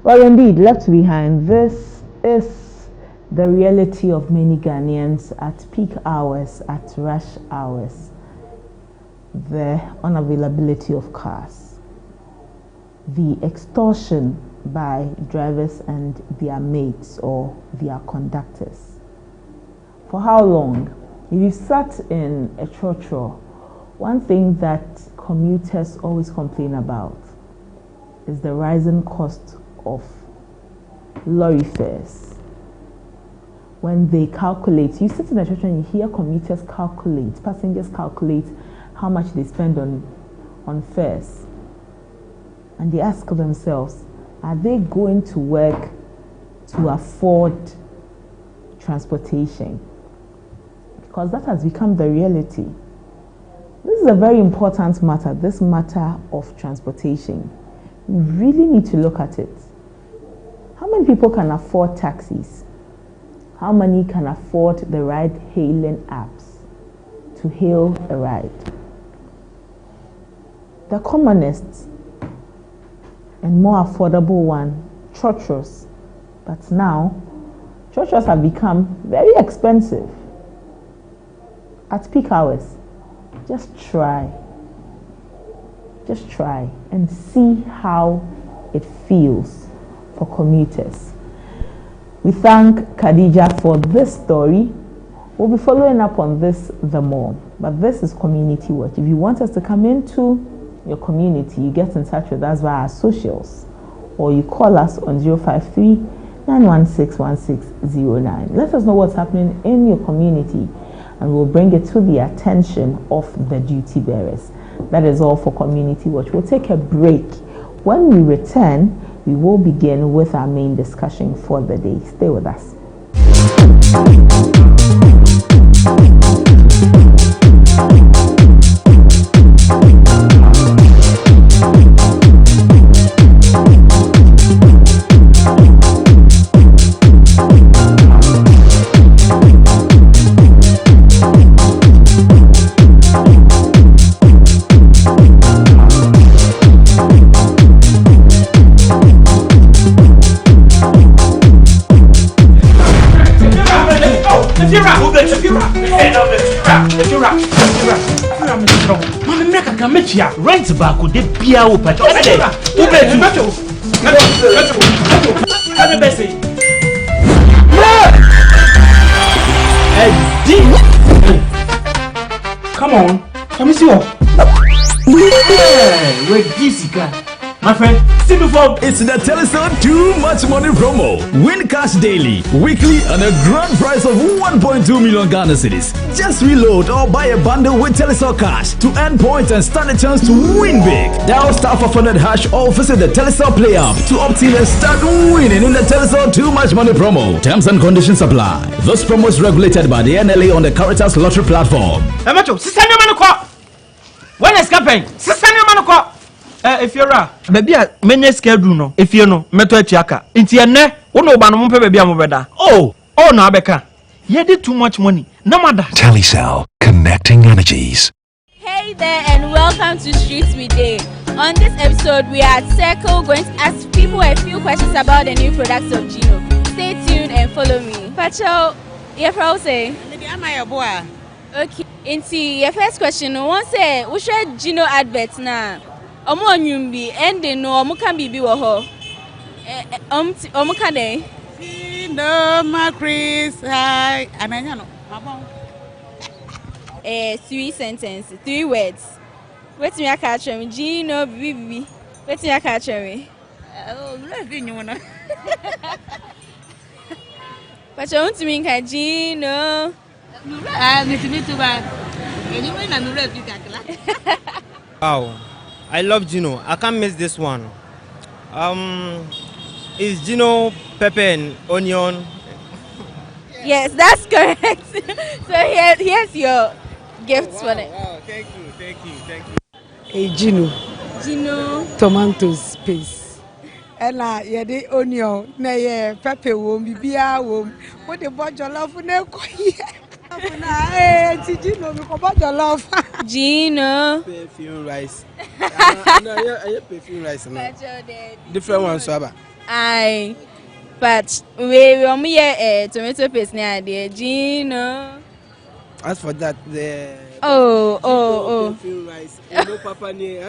Well, indeed, left behind, this is the reality of many Ghanaians at peak hours, at rush hours. The unavailability of cars, the extortion by drivers and their mates or their conductors. For how long? If you sat in a trotro, one thing that commuters always complain about is the rising cost of lorry fares. When they calculate, you sit in a trotro and you hear commuters calculate, passengers calculate how much they spend on fares, and they ask themselves, are they going to work to afford transportation? Because that has become the reality. This is a very important matter, this matter of transportation. We really need to look at it. How many people can afford taxis? How many can afford the ride-hailing apps to hail a ride? the commonest and more affordable one, churches. But now, churches have become very expensive at peak hours. Just try and see how it feels for commuters. We thank Khadija for this story. We'll be following up on this the more, but this is Community Watch. If you want us to come into your community, you get in touch with us via our socials, or you call us on 053-916-1609. Let us know what's happening in your community, and we'll bring it to the attention of the duty bearers. That is all for Community Watch. We'll take a break. When we return, we will begin with our main discussion for the day. Stay with us. Rent back with the beer open. Come on, come see you. Wait, this guy. My friend, see before. It's the Telecel Too Much Money promo. Win cash daily, weekly, and a grand prize of 1.2 million Ghana cedis. Just reload or buy a bundle with Telecel Cash to earn points and stand a chance to win big. Dial *500# or visit the Telecel Play app to opt in and start winning in the Telecel Too Much Money promo. Terms and conditions apply. This promo is regulated by the NLA on the Caritas Lottery platform. When is campaign? If you're a baby, many schedule no. If you know, meto etiaka. Inti ene, uno ba no mpe baby amobeda. Oh, no abeka. You did too much money. No matter. Telecel, connecting energies. Hey there and welcome to Streets with Day. On this episode, we are at Circle going to ask people a few questions about the new products of Gino. Stay tuned and follow me. Pacho, you say? Okay. Inti, your first question, one say, we should Gino adverts now. Omo nyumbi ende no omo kan bibi wo ho omo kan dey no ma Chris hi ananya no mabon 3 sentences 3 words wetin ya ka atwem Gino bibi wetin ya ka atwem oh let me know na pacho untimi nka Gino me too bad anyway na nure bi kakla. Wow, I love Gino. I can't miss this one. Is Gino pepper and onion? Yes, that's correct. So here's your gifts for it. Wow, thank you. Hey Gino. Tomatoes paste. And yeah, the onion, na pepper wom, bibia wom. What the budget love na ko here. Gino, we go budget love. Gino. Perfume rice. I perfume rice now. Different ones, Saba. Aye. But we tomato paste near there, Gino. As for that, the perfume rice. No papa ni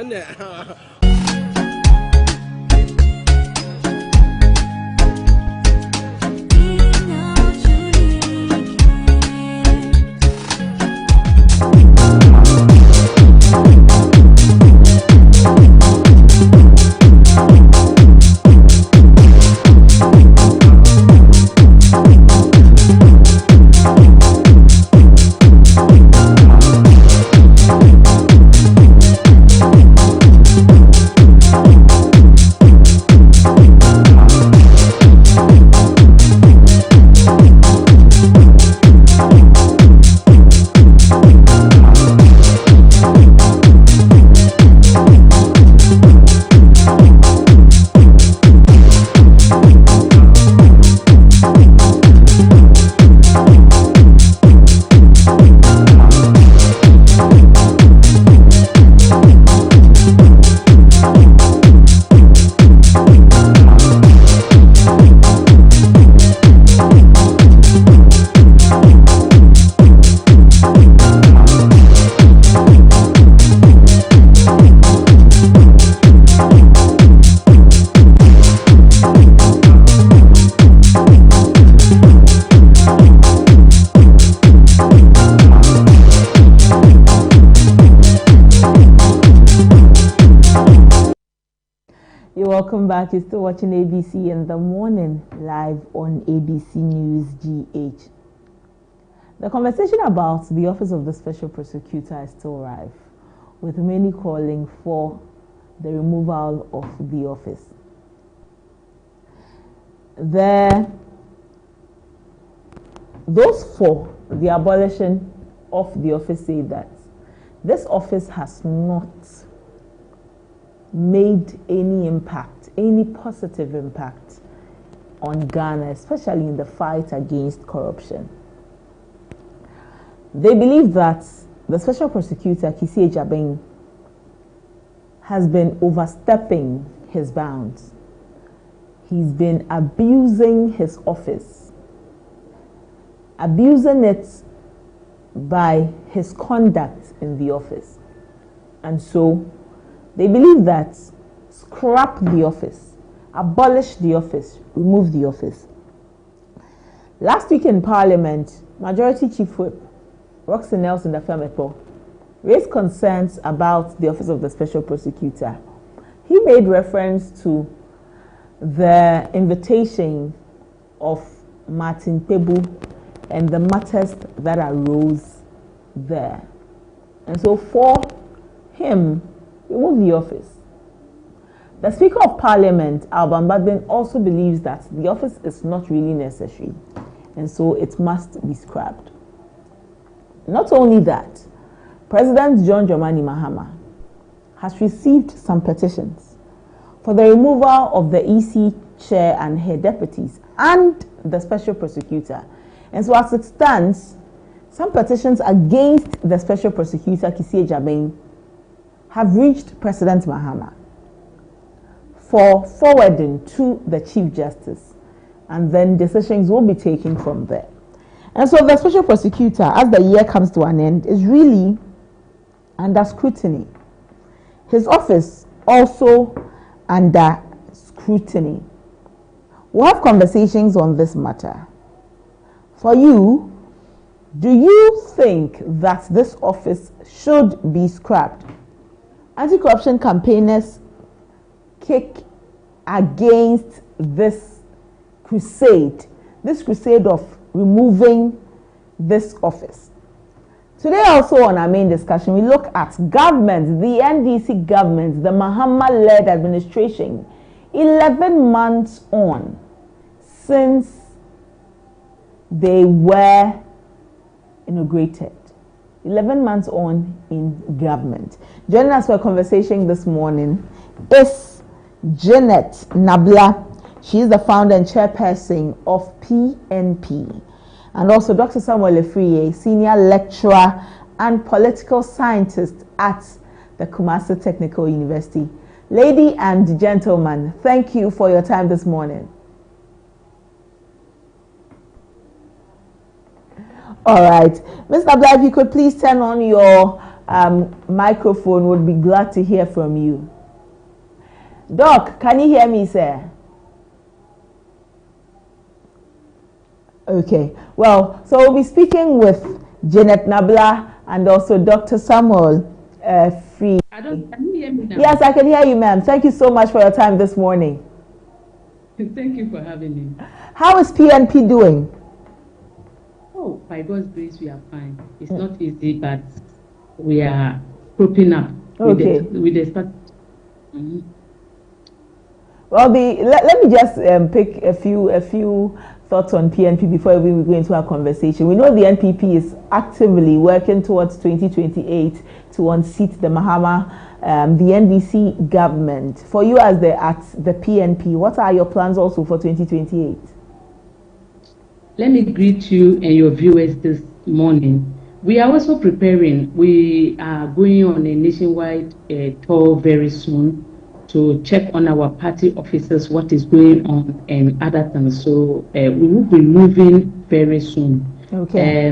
Welcome back. You're still watching ABC in the morning, live on ABC News GH. The conversation about the Office of the Special Prosecutor is still rife, with many calling for the removal of the office. Those for the abolition of the office say that this office has not made any impact, any positive impact on Ghana, especially in the fight against corruption. They believe that the Special Prosecutor, Kisi Ejabeng, has been overstepping his bounds. He's been abusing his office, abusing it by his conduct in the office. And so they believe that scrap the office, abolish the office, remove the office. Last week in Parliament, Majority Chief Whip Roxy Nelson Dafemepo raised concerns about the Office of the Special Prosecutor. He made reference to the invitation of Martin Pebu and the matters that arose there. And so for him, remove the office. The Speaker of Parliament, Alban Bagbin, also believes that the office is not really necessary, and so it must be scrapped. Not only that, President John Dramani Mahama has received some petitions for the removal of the EC chair and her deputies and the Special Prosecutor. And so as it stands, some petitions against the Special Prosecutor, Kisi Ejabeng, have reached President Mahama for forwarding to the Chief Justice, and then decisions will be taken from there. And so the Special Prosecutor, as the year comes to an end, is really under scrutiny. His office also under scrutiny. We'll have conversations on this matter. For you, do you think that this office should be scrapped? Anti-corruption campaigners kick against this crusade of removing this office. Today also on our main discussion, we look at government, the NDC government, the Mahama-led administration, 11 months on since they were inaugurated. 11 months on in government. Joining us for a conversation this morning is Janet Nabla. She is the founder and chairperson of PNP. And also Dr. Samuel Efriye, senior lecturer and political scientist at the Kumasi Technical University. Lady and gentlemen, thank you for your time this morning. All right. Mr. Nabla, if you could please turn on your microphone, would be glad to hear from you. Doc, can you hear me, sir? Okay. Well, so we'll be speaking with Janet Nabla and also Dr. Samuel Free. Can you hear me now? Yes, I can hear you, ma'am. Thank you so much for your time this morning. Thank you for having me. How is PNP doing? Oh, by God's grace, we are fine. It's not easy, but we are propping up with the start. Mm-hmm. Well, let me just pick a few thoughts on PNP before we go into our conversation. We know the NPP is actively working towards 2028 to unseat the Mahama, the NDC government. For you as at the PNP, what are your plans also for 2028? Let me greet you and your viewers this morning. We are also preparing. We are going on a nationwide tour very soon to check on our party officers, what is going on and other things. So we will be moving very soon. Okay.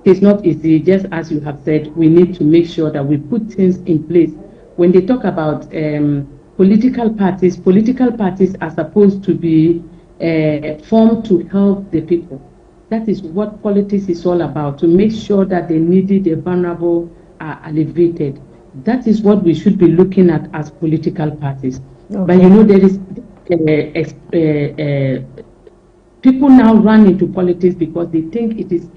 It's not easy, just as you have said, we need to make sure that we put things in place. When they talk about political parties are supposed to be formed to help the people. That is what politics is all about, to make sure that the needy, the vulnerable are elevated. That is what we should be looking at as political parties. But you know, there is people now run into politics because they think it is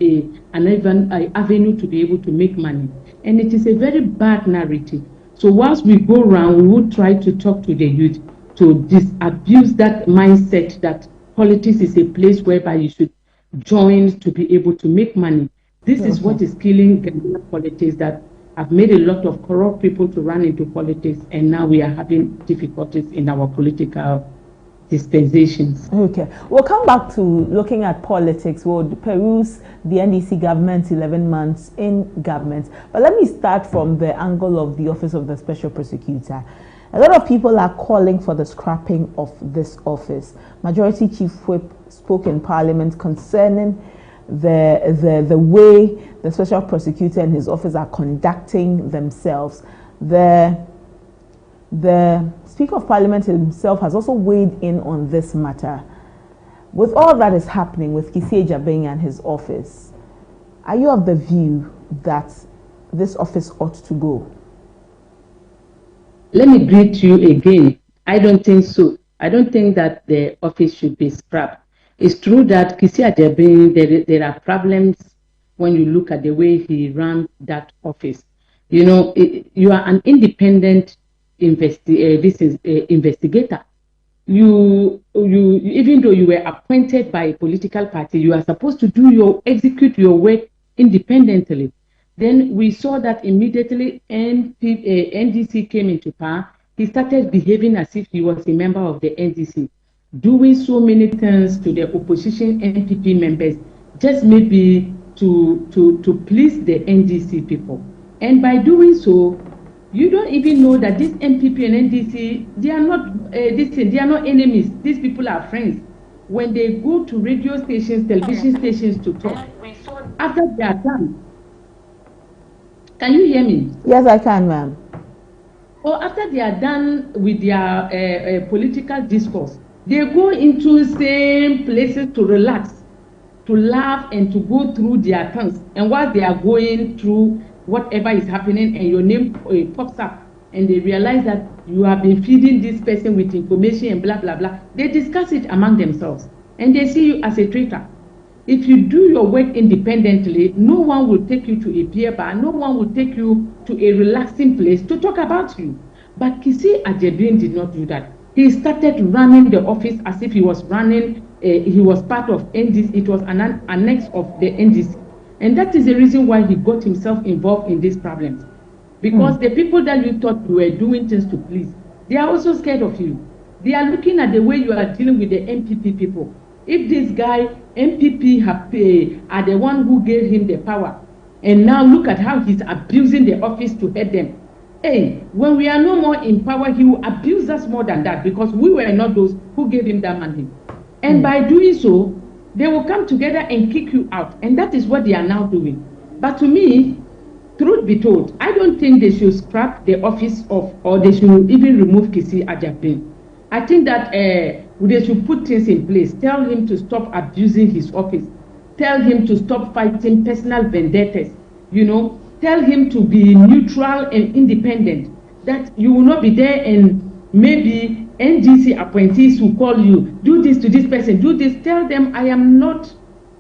an avenue to be able to make money. And it is a very bad narrative. So whilst we go around, we will try to talk to the youth to disabuse that mindset that politics is a place whereby you should join to be able to make money. This is what is killing Ghanaian politics, that have made a lot of corrupt people to run into politics, and now we are having difficulties in our political dispensations. Okay, we'll come back to looking at politics. We'll peruse the NDC government's 11 months in government. But let me start from the angle of the Office of the Special Prosecutor. A lot of people are calling for the scrapping of this office. Majority Chief Whip spoke in Parliament concerning the way the Special Prosecutor and his office are conducting themselves. The Speaker of Parliament himself has also weighed in on this matter. With all that is happening with Kisi Agyabeng and his office, are you of the view that this office ought to go? Let me greet you again. I don't think so. I don't think that the office should be scrapped. It's true that Kisi Agyabeng, there are problems when you look at the way he ran that office. You know, you are an independent investigator. You even though you were appointed by a political party, you are supposed to execute your work independently. Then we saw that immediately NDC came into power, he started behaving as if he was a member of the NDC, doing so many things to the opposition NPP members, just maybe to please the NDC people. And by doing so, you don't even know that this NPP and NDC, they are not they are not enemies. These people are friends. When they go to radio stations, television stations to talk, after they are done. Can you hear me? Yes, I can, ma'am. Or after they are done with their political discourse, they go into same places to relax, to laugh, and to go through their tongues. And while they are going through whatever is happening, and your name pops up, and they realize that you have been feeding this person with information and blah, blah, blah, they discuss it among themselves, and they see you as a traitor. If you do your work independently, no one will take you to a beer bar, no one will take you to a relaxing place to talk about you. But Kisi Agyabeng did not do that. He started running the office as if he was running, he was part of NDC, it was an annex of the NDC. And that is the reason why he got himself involved in these problems. Because the people that you thought you were doing things to please, they are also scared of you. They are looking at the way you are dealing with the MPP people. If this guy, MPP, are the one who gave him the power, and now look at how he's abusing the office to head them. Hey, when we are no more in power, he will abuse us more than that, because we were not those who gave him that mandate. And by doing so, they will come together and kick you out. And that is what they are now doing. But to me, truth be told, I don't think they should scrap the office of, or they should even remove Kisi Agyabeng. I think that they should put things in place. Tell him to stop abusing his office. Tell him to stop fighting personal vendettas. You know, tell him to be neutral and independent. That you will not be there and maybe NDC appointees will call you, do this to this person, do this. Tell them, I am not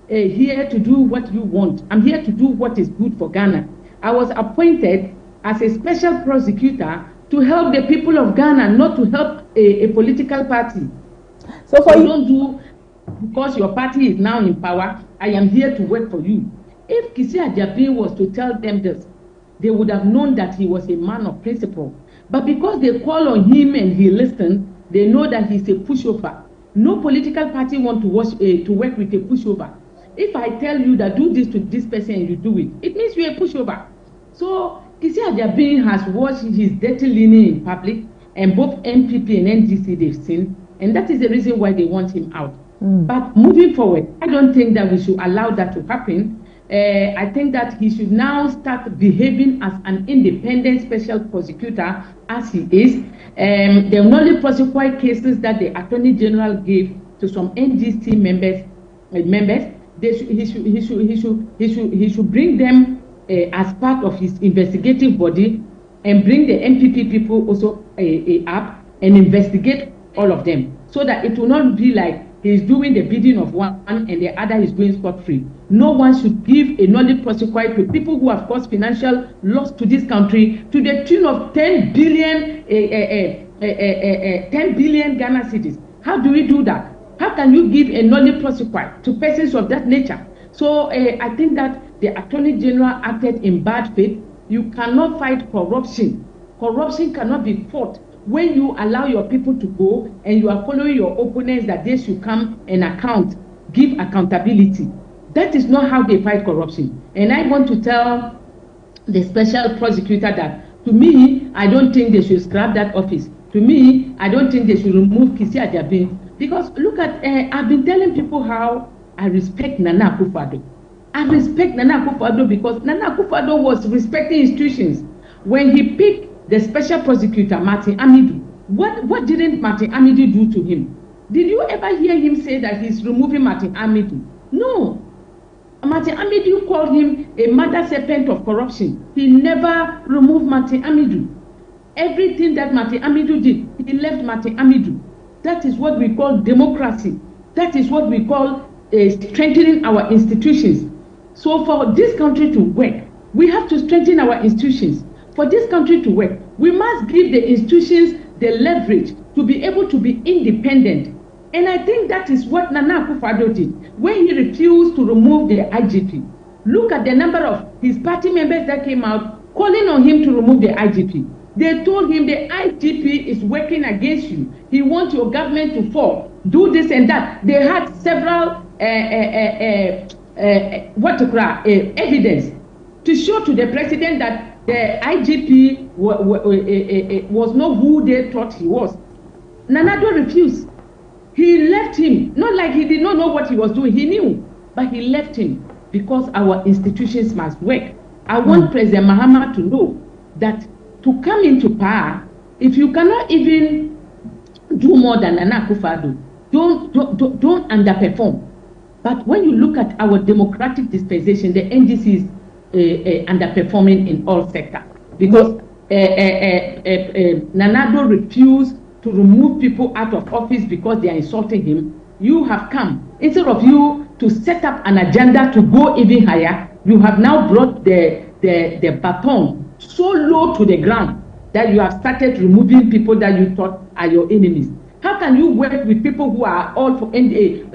here to do what you want. I'm here to do what is good for Ghana. I was appointed as a special prosecutor to help the people of Ghana, not to help a political party. So for you don't do because your party is now in power, I am here to work for you. If Kisi Agyabeng was to tell them this, they would have known that he was a man of principle. But because they call on him and he listens, they know that he's a pushover. No political party wants to work with a pushover. If I tell you that do this to this person and you do it, it means you're a pushover. So Kisi Agyabeng has watched his dirty linen in public, and both MPP and NDC they've seen, and that is the reason why they want him out. But moving forward, I don't think that we should allow that to happen. I think that he should now start behaving as an independent special prosecutor as he is. They will only prosecute cases that the Attorney General gave to some NDC members. He should bring them as part of his investigative body, and bring the MPP people also up, and investigate all of them, so that it will not be like he's doing the bidding of one and the other is going scot-free. No one should give a nollie prosequi to people who have caused financial loss to this country to the tune of 10 billion Ghana cedis. How do we do that? How can you give a nollie prosequi to persons of that nature? So I think that the Attorney General acted in bad faith. You cannot fight corruption. Corruption cannot be fought when you allow your people to go and you are following your opponents that they should come and give accountability. That is not how they fight corruption. And I want to tell the special prosecutor that, to me, I don't think they should scrap that office. To me, I don't think they should remove Kisi Ajabin. Because look at, I've been telling people how I respect Nana Akufo-Addo. I respect Nana Akufo-Addo because Nana Akufo-Addo was respecting institutions. When he picked the special prosecutor, Martin Amidu, what didn't Martin Amidu do to him? Did you ever hear him say that he's removing Martin Amidu? No. Martin Amidu called him a mother serpent of corruption. He never removed Martin Amidu. Everything that Martin Amidu did, he left Martin Amidu. That is what we call democracy. That is what we call strengthening our institutions. So for this country to work, we have to strengthen our institutions. For this country to work, we must give the institutions the leverage to be able to be independent. And I think that is what Nana Akufo-Addo did when he refused to remove the IGP. Look at the number of his party members that came out calling on him to remove the IGP. They told him the IGP is working against you. He wants your government to fall. Do this and that. They had several evidence to show to the president that the IGP was not who they thought he was. Nana Akufo-Addo refused. He left him, not like he did not know what he was doing. He knew, but he left him because our institutions must work. I want President Mahama to know that to come into power, if you cannot even do more than Nana Akufo-Addo, don't underperform. But when you look at our democratic dispensation, the NDC is underperforming in all sectors because Nana Akufo-Addo refused to remove people out of office because they are insulting him. You have come, instead of you to set up an agenda to go even higher, you have now brought the baton so low to the ground that you have started removing people that you thought are your enemies. How can you work with people who are all for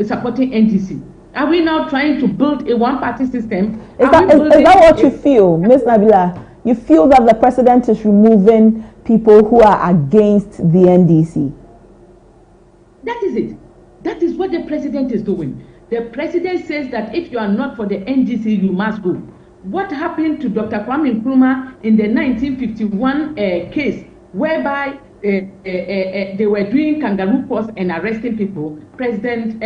supporting NDC? Are we now trying to build a one-party system? Is that what you feel, Ms. Nabila? You feel that the president is removing people who are against the NDC? That is it. That is what the president is doing. The president says that if you are not for the NDC, you must go. What happened to Dr. Kwame Nkrumah in the 1951 case, whereby they were doing kangaroo courts and arresting people? President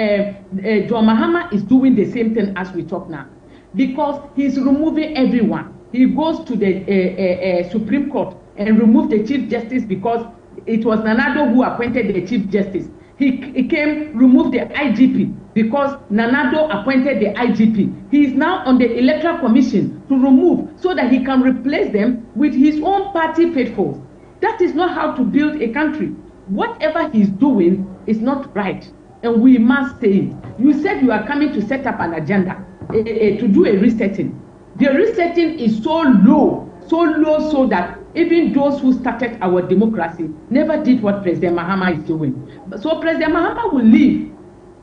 John Mahama is doing the same thing as we talk now, because he's removing everyone. He goes to the Supreme Court and remove the Chief Justice because it was Nana Akufo-Addo who appointed the Chief Justice. He came, removed the IGP because Nana Akufo-Addo appointed the IGP. He is now on the Electoral Commission to remove so that he can replace them with his own party faithfuls. That is not how to build a country. Whatever he's doing is not right, and we must say it. You said you are coming to set up an agenda to do a resetting. The resetting is so low so that even those who started our democracy never did what President Mahama is doing. So President Mahama will live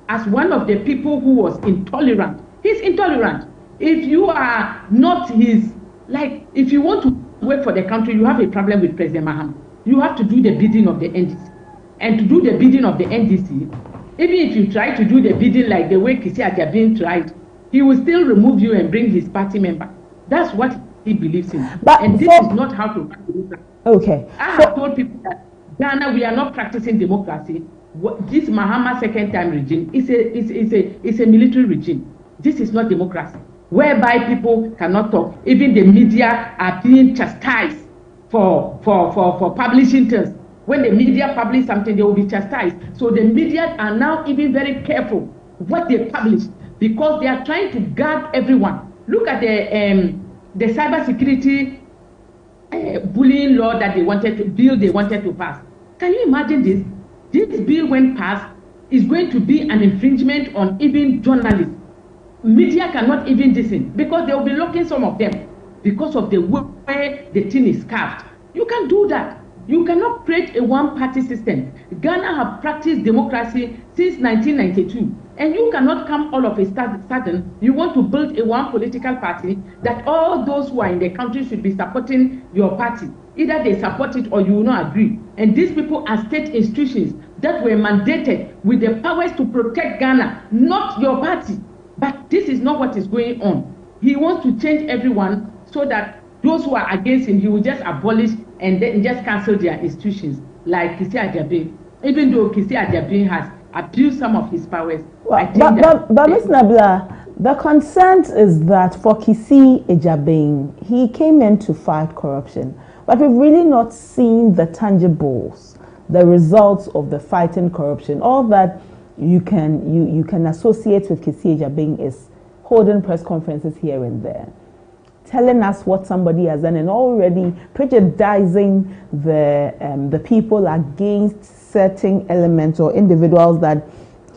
as one of the people who was intolerant. He's intolerant. If you are not his, like, if you want to work for the country, you have a problem with President Mahama. You have to do the bidding of the NDC. And to do the bidding of the NDC, even if you try to do the bidding like the way Kisi Ajabin tried, he will still remove you and bring his party member. That's what he believes in. And this is not how to practice. Okay. I have told people that Ghana, we are not practicing democracy. This Mahama second time regime is a military regime. This is not democracy, whereby people cannot talk. Even the media are being chastised for publishing things. When the media publish something, they will be chastised. So the media are now even very careful what they publish because they are trying to guard everyone. Look at the cybersecurity bullying law that they wanted to pass. Can you imagine this? This bill, when passed, is going to be an infringement on even journalists. Media cannot even listen because they will be locking some of them because of the way the thing is carved. You can do that. You cannot create a one-party system. Ghana have practiced democracy since 1992, and you cannot come all of a sudden. You want to build a one political party that all those who are in the country should be supporting your party. Either they support it or you will not agree. And these people are state institutions that were mandated with the powers to protect Ghana, not your party. But this is not what is going on. He wants to change everyone so that those who are against him, he will just abolish and then just cancel their institutions, like Kisi Ajabin. Even though Kisi Ajabin has abused some of his powers, I think but Ms. Nabila, the concern is that for Kisi Ajabin, he came in to fight corruption, but we've really not seen the tangibles, the results of the fighting corruption. All that you can associate with Kisi Ajabin is holding press conferences here and there, telling us what somebody has done, and already prejudicing the people against certain elements or individuals that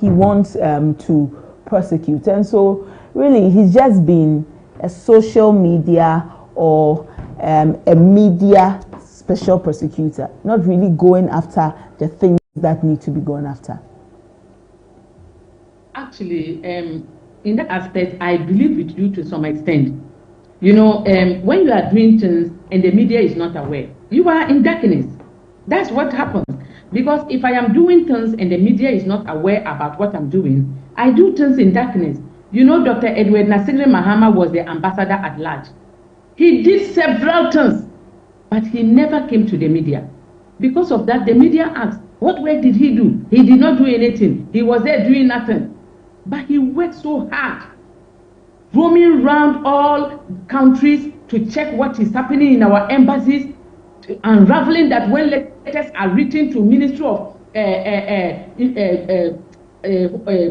he wants to prosecute. And so really he's just been a social media or a media special prosecutor, not really going after the things that need to be gone after. Actually, in that aspect, I believe with you to some extent. You know, when you are doing things and the media is not aware, you are in darkness. That's what happens. Because if I am doing things and the media is not aware about what I'm doing, I do things in darkness. You know, Dr. Edward Nasir Mahama was the ambassador at large. He did several things, but he never came to the media. Because of that, the media asked, what work did he do? He did not do anything. He was there doing nothing. But he worked so hard, roaming around all countries to check what is happening in our embassies, unraveling that when letters are written to Ministry of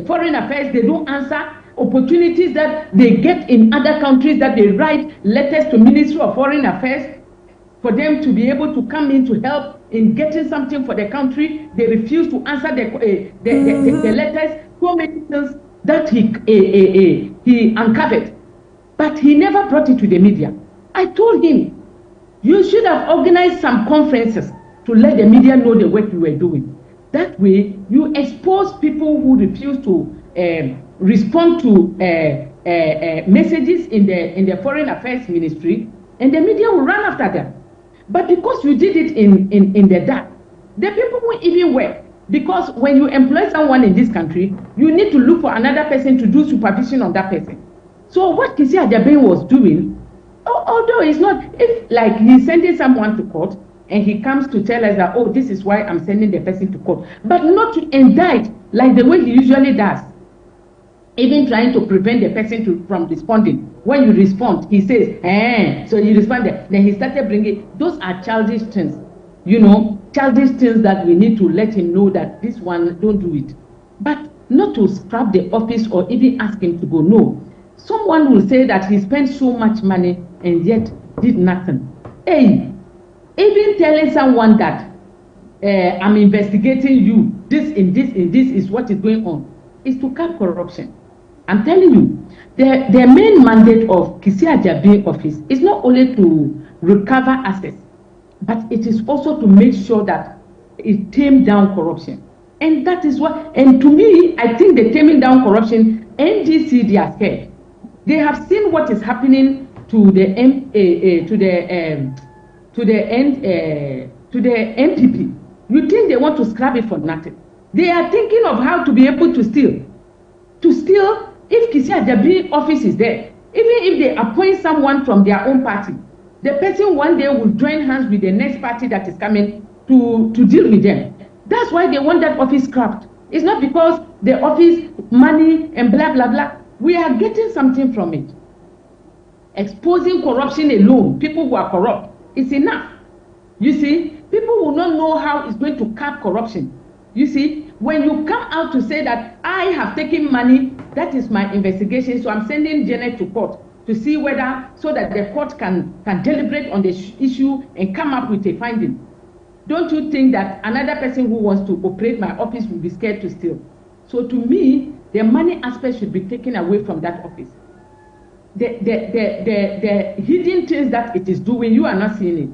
Foreign Affairs, they don't answer. Opportunities that they get in other countries, that they write letters to Ministry of Foreign Affairs for them to be able to come in to help in getting something for the country. They refuse to answer the letters. So many things that he uncovered, but he never brought it to the media. I told him, you should have organized some conferences to let the media know the work you were doing. That way, you expose people who refuse to respond to messages in the Foreign Affairs Ministry, and the media will run after them. But because you did it in the dark, the people won't even work. Because when you employ someone in this country, you need to look for another person to do supervision on that person. So what Kisi Ajabin was doing, although it's not, if like he's sending someone to court and he comes to tell us that, oh, this is why I'm sending the person to court, but not to indict like the way he usually does. Even trying to prevent the person from responding. When you respond, he says, so you responded. Then he started bringing, those are childish things. You know, childish things that we need to let him know that this one, don't do it. But not to scrap the office or even ask him to go. No. Someone will say that he spent so much money and yet did nothing. Hey, even telling someone that I'm investigating you, this is what is going on, is to curb corruption. I'm telling you, the main mandate of Kisi Ajabin office is not only to recover assets, but it is also to make sure that it tame down corruption. And that is what, and to me, I think the taming down corruption, NDC, they are scared. They have seen what is happening to the MPP. You think they want to scrap it for nothing? They are thinking of how to be able to steal. To steal, if Kisi Ajabin office is there, even if they appoint someone from their own party, the person one day will join hands with the next party that is coming to deal with them. That's why they want that office scrapped. It's not because the office, money, and blah, blah, blah. We are getting something from it. Exposing corruption alone, people who are corrupt, is enough. You see, people will not know how it's going to curb corruption. You see, when you come out to say that I have taken money, that is my investigation, so I'm sending Janet to court to see whether, so that the court can deliberate on the issue and come up with a finding. Don't you think that another person who wants to operate my office will be scared to steal? So to me, the money aspect should be taken away from that office. The hidden things that it is doing, you are not seeing it.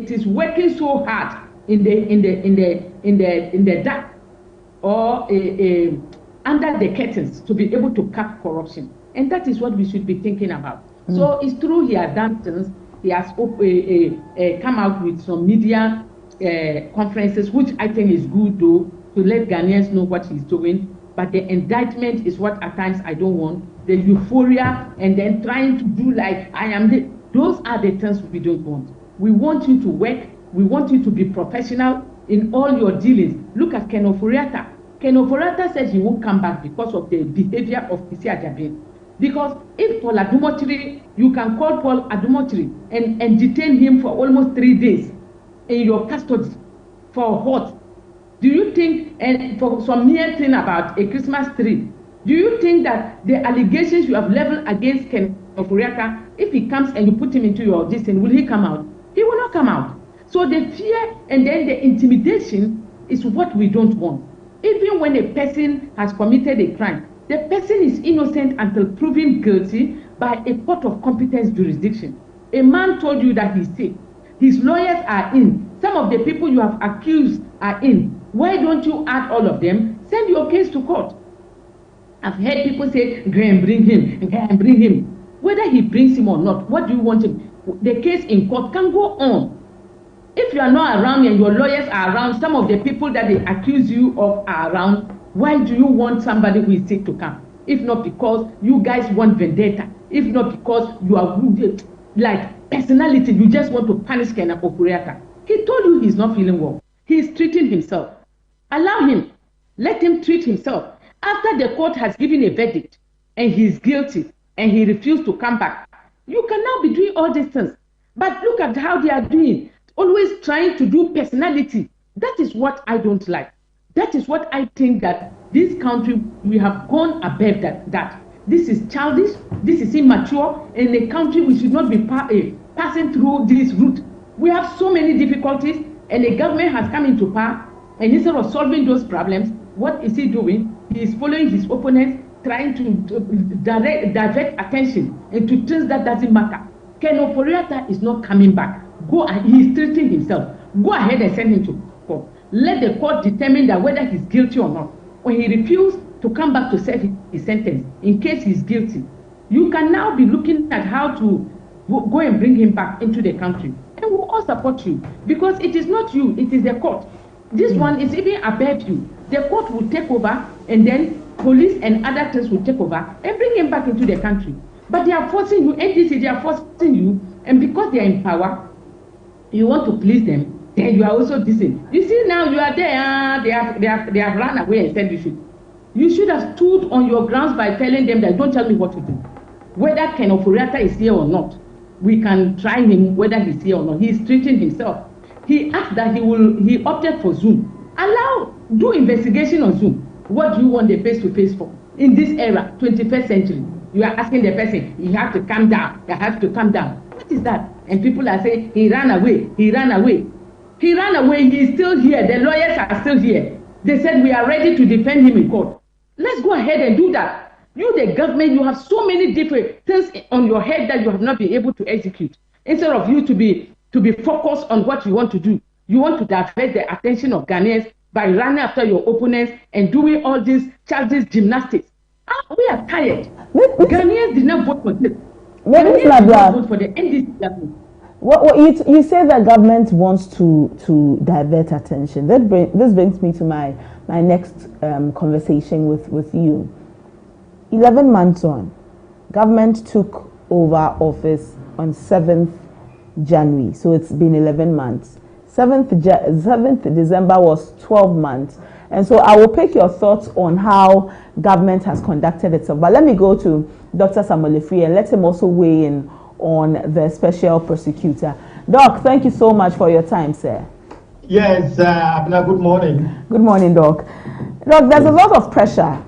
It is working so hard in the dark or under the curtains to be able to cut corruption, and that is what we should be thinking about. So it's true he has done things. He has come out with some media conferences, which I think is good though, to let Ghanaians know what he's doing. But the indictment is what at times I don't want. The euphoria and then trying to do like I am. Those are the things we don't want. We want you to work. We want you to be professional in all your dealings. Look at Ken Oforiatta. Ken Oforiatta said he won't come back because of the behavior of Isi Ajabin. Because if Paul Adumotiri, you can call Paul Adumotiri and detain him for almost 3 days in your custody for what? Do you think, and for some mere thing about a Christmas tree, do you think that the allegations you have leveled against Ken Oforiatta, if he comes and you put him into your distance, will he come out? He will not come out. So the fear and then the intimidation is what we don't want. Even when a person has committed a crime, the person is innocent until proven guilty by a court of competence jurisdiction. A man told you that he's sick. His lawyers are in. Some of the people you have accused are in. Why don't you add all of them? Send your case to court. I've heard people say, go and bring him, go and bring him. Whether he brings him or not, what do you want him? The case in court can go on. If you are not around and your lawyers are around, some of the people that they accuse you of are around, why do you want somebody who is sick to come? If not because you guys want vendetta, if not because you are like personality, you just want to punish Ken Oforiatta. He told you he's not feeling well. He is treating himself. Allow him. Let him treat himself. After the court has given a verdict and he is guilty and he refused to come back, you can now be doing all these things. But look at how they are doing. Always trying to do personality. That is what I don't like. That is what I think that this country, we have gone above that. This is childish, this is immature, and a country we should not be passing through this route. We have so many difficulties, and the government has come into power, and instead of solving those problems, what is he doing? He is following his opponents, trying to divert attention into things that doesn't matter. Ken Oforiatta is not coming back. He is treating himself. Go ahead and send him to court. Let the court determine that whether he's guilty or not. When he refused to come back to serve his sentence, in case he's guilty, you can now be looking at how to go and bring him back into the country. And we'll all support you, because it is not you, it is the court. This one is even above you. The court will take over, and then police and other things will take over and bring him back into the country. But they are forcing you, NDC, they are forcing you, and because they are in power, you want to please them, then you are also dissing. You see now you are there, they have run away and said you should have stood on your grounds by telling them that don't tell me what to do. Whether Ken Oforiatta is here or not, we can try him whether he's here or not. He is treating himself. He asked that he opted for Zoom. Do investigation on Zoom. What do you want the face-to-face for? In this era, 21st century, you are asking the person, you have to calm down, you have to calm down. What is that? And people are saying, he ran away, he ran away. He ran away, he is still here, the lawyers are still here. They said we are ready to defend him in court. Let's go ahead and do that. You, the government, you have so many different things on your head that you have not been able to execute. Instead of you to be focused on what you want to do, you want to divert the attention of Ghanaians by running after your opponents and doing all these childish gymnastics. We are tired. Ghanaians did not vote for this. Ghanaians did not vote for the NDC government. You say that government wants to divert attention. This brings me to my next conversation with you. 11 months on, government took over office on 7th January, so it's been 11 months. 7th December was 12 months. And so I will pick your thoughts on how government has conducted itself. But let me go to Dr. Samuel Free and let him also weigh in on the special prosecutor. Doc, thank you so much for your time, sir. Yes, Abena, good morning. Good morning, Doc. Doc, there's a lot of pressure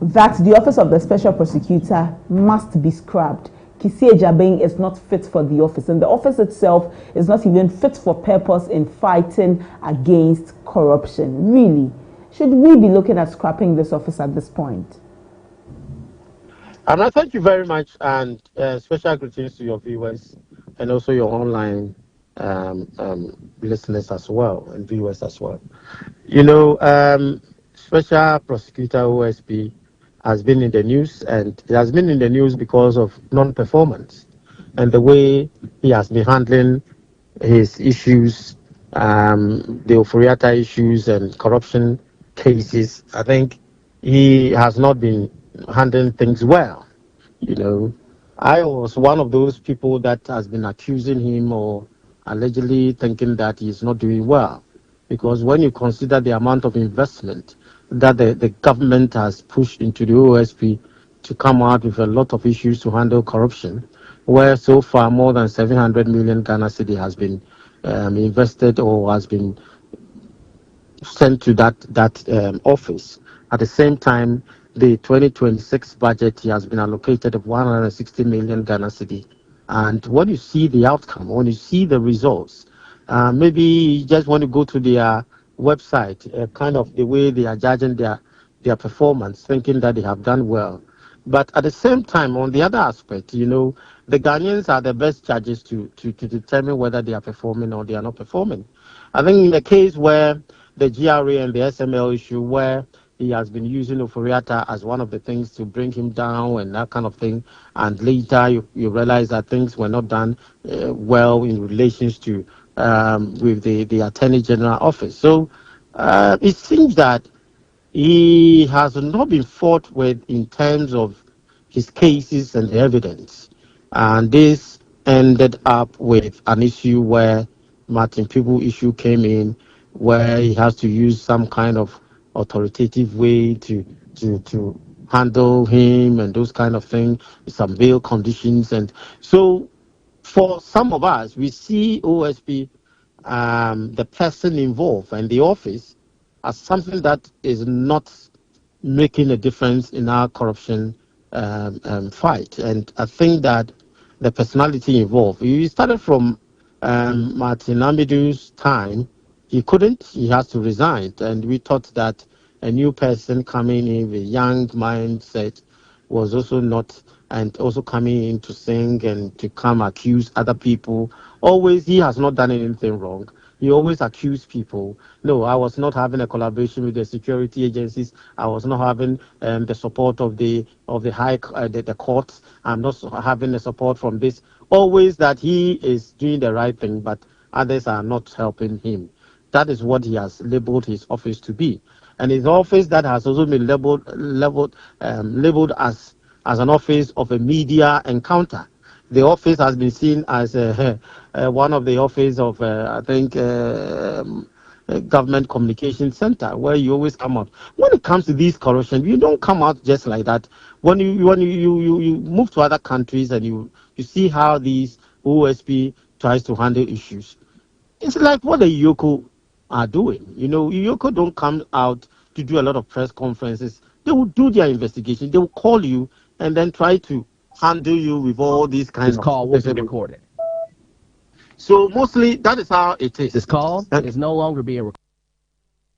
that the office of the special prosecutor must be scrubbed Kisie Jabeng is not fit for the office, and the office itself is not even fit for purpose in fighting against corruption. Really, should we be looking at scrapping this office at this point? I thank you very much, and special greetings to your viewers and also your online listeners as well and viewers as well. You know, Special Prosecutor OSP has been in the news, and it has been in the news because of non-performance and the way he has been handling his issues, the Oforiatta issues and corruption cases. I think he has not been handling things well. You know, I was one of those people that has been accusing him or allegedly thinking that he's not doing well. Because when you consider the amount of investment that the government has pushed into the OSP to come out with a lot of issues to handle corruption, where so far more than 700 million Ghana cedi has been invested or has been sent to that office. At the same time, the 2026 budget has been allocated of 160 million Ghana cedi. And when you see the outcome, when you see the results, maybe you just want to go to their website, kind of the way they are judging their performance, thinking that they have done well. But at the same time, on the other aspect, you know, the Ghanaians are the best judges to determine whether they are performing or they are not performing. I think in the case where the GRA and the SML issue, where he has been using Oforiatta as one of the things to bring him down and that kind of thing, and later you realize that things were not done well in relations to with the Attorney General office. So it seems that he has not been fought with in terms of his cases and evidence. And this ended up with an issue where Martin People issue came in, where he has to use some kind of authoritative way to handle him and those kind of things, some bail conditions. And so for some of us, we see OSP, the person involved and the office, as something that is not making a difference in our corruption fight. And I think that the personality involved, we started from Martin Amidou's time. He has to resign. And we thought that a new person coming in with young mindset was also not, and also coming in to sing and to come accuse other people. Always, he has not done anything wrong. He always accused people. No, I was not having a collaboration with the security agencies. I was not having the support of the the courts. I'm not having the support from this. Always that he is doing the right thing, but others are not helping him. That is what he has labeled his office to be, and his office that has also been labeled as an office of a media encounter. The office has been seen as one of the office of, I think, government communication center, where you always come out. When it comes to these corruption, you don't come out just like that. When you move to other countries and you see how these OSP tries to handle issues, it's like what the Yoko are doing. You know, Yoko don't come out to do a lot of press conferences. They will do their investigation. They will call you and then try to handle you with all these kinds of... This call will be recorded. So mostly that is how it is. This call is no longer being recorded.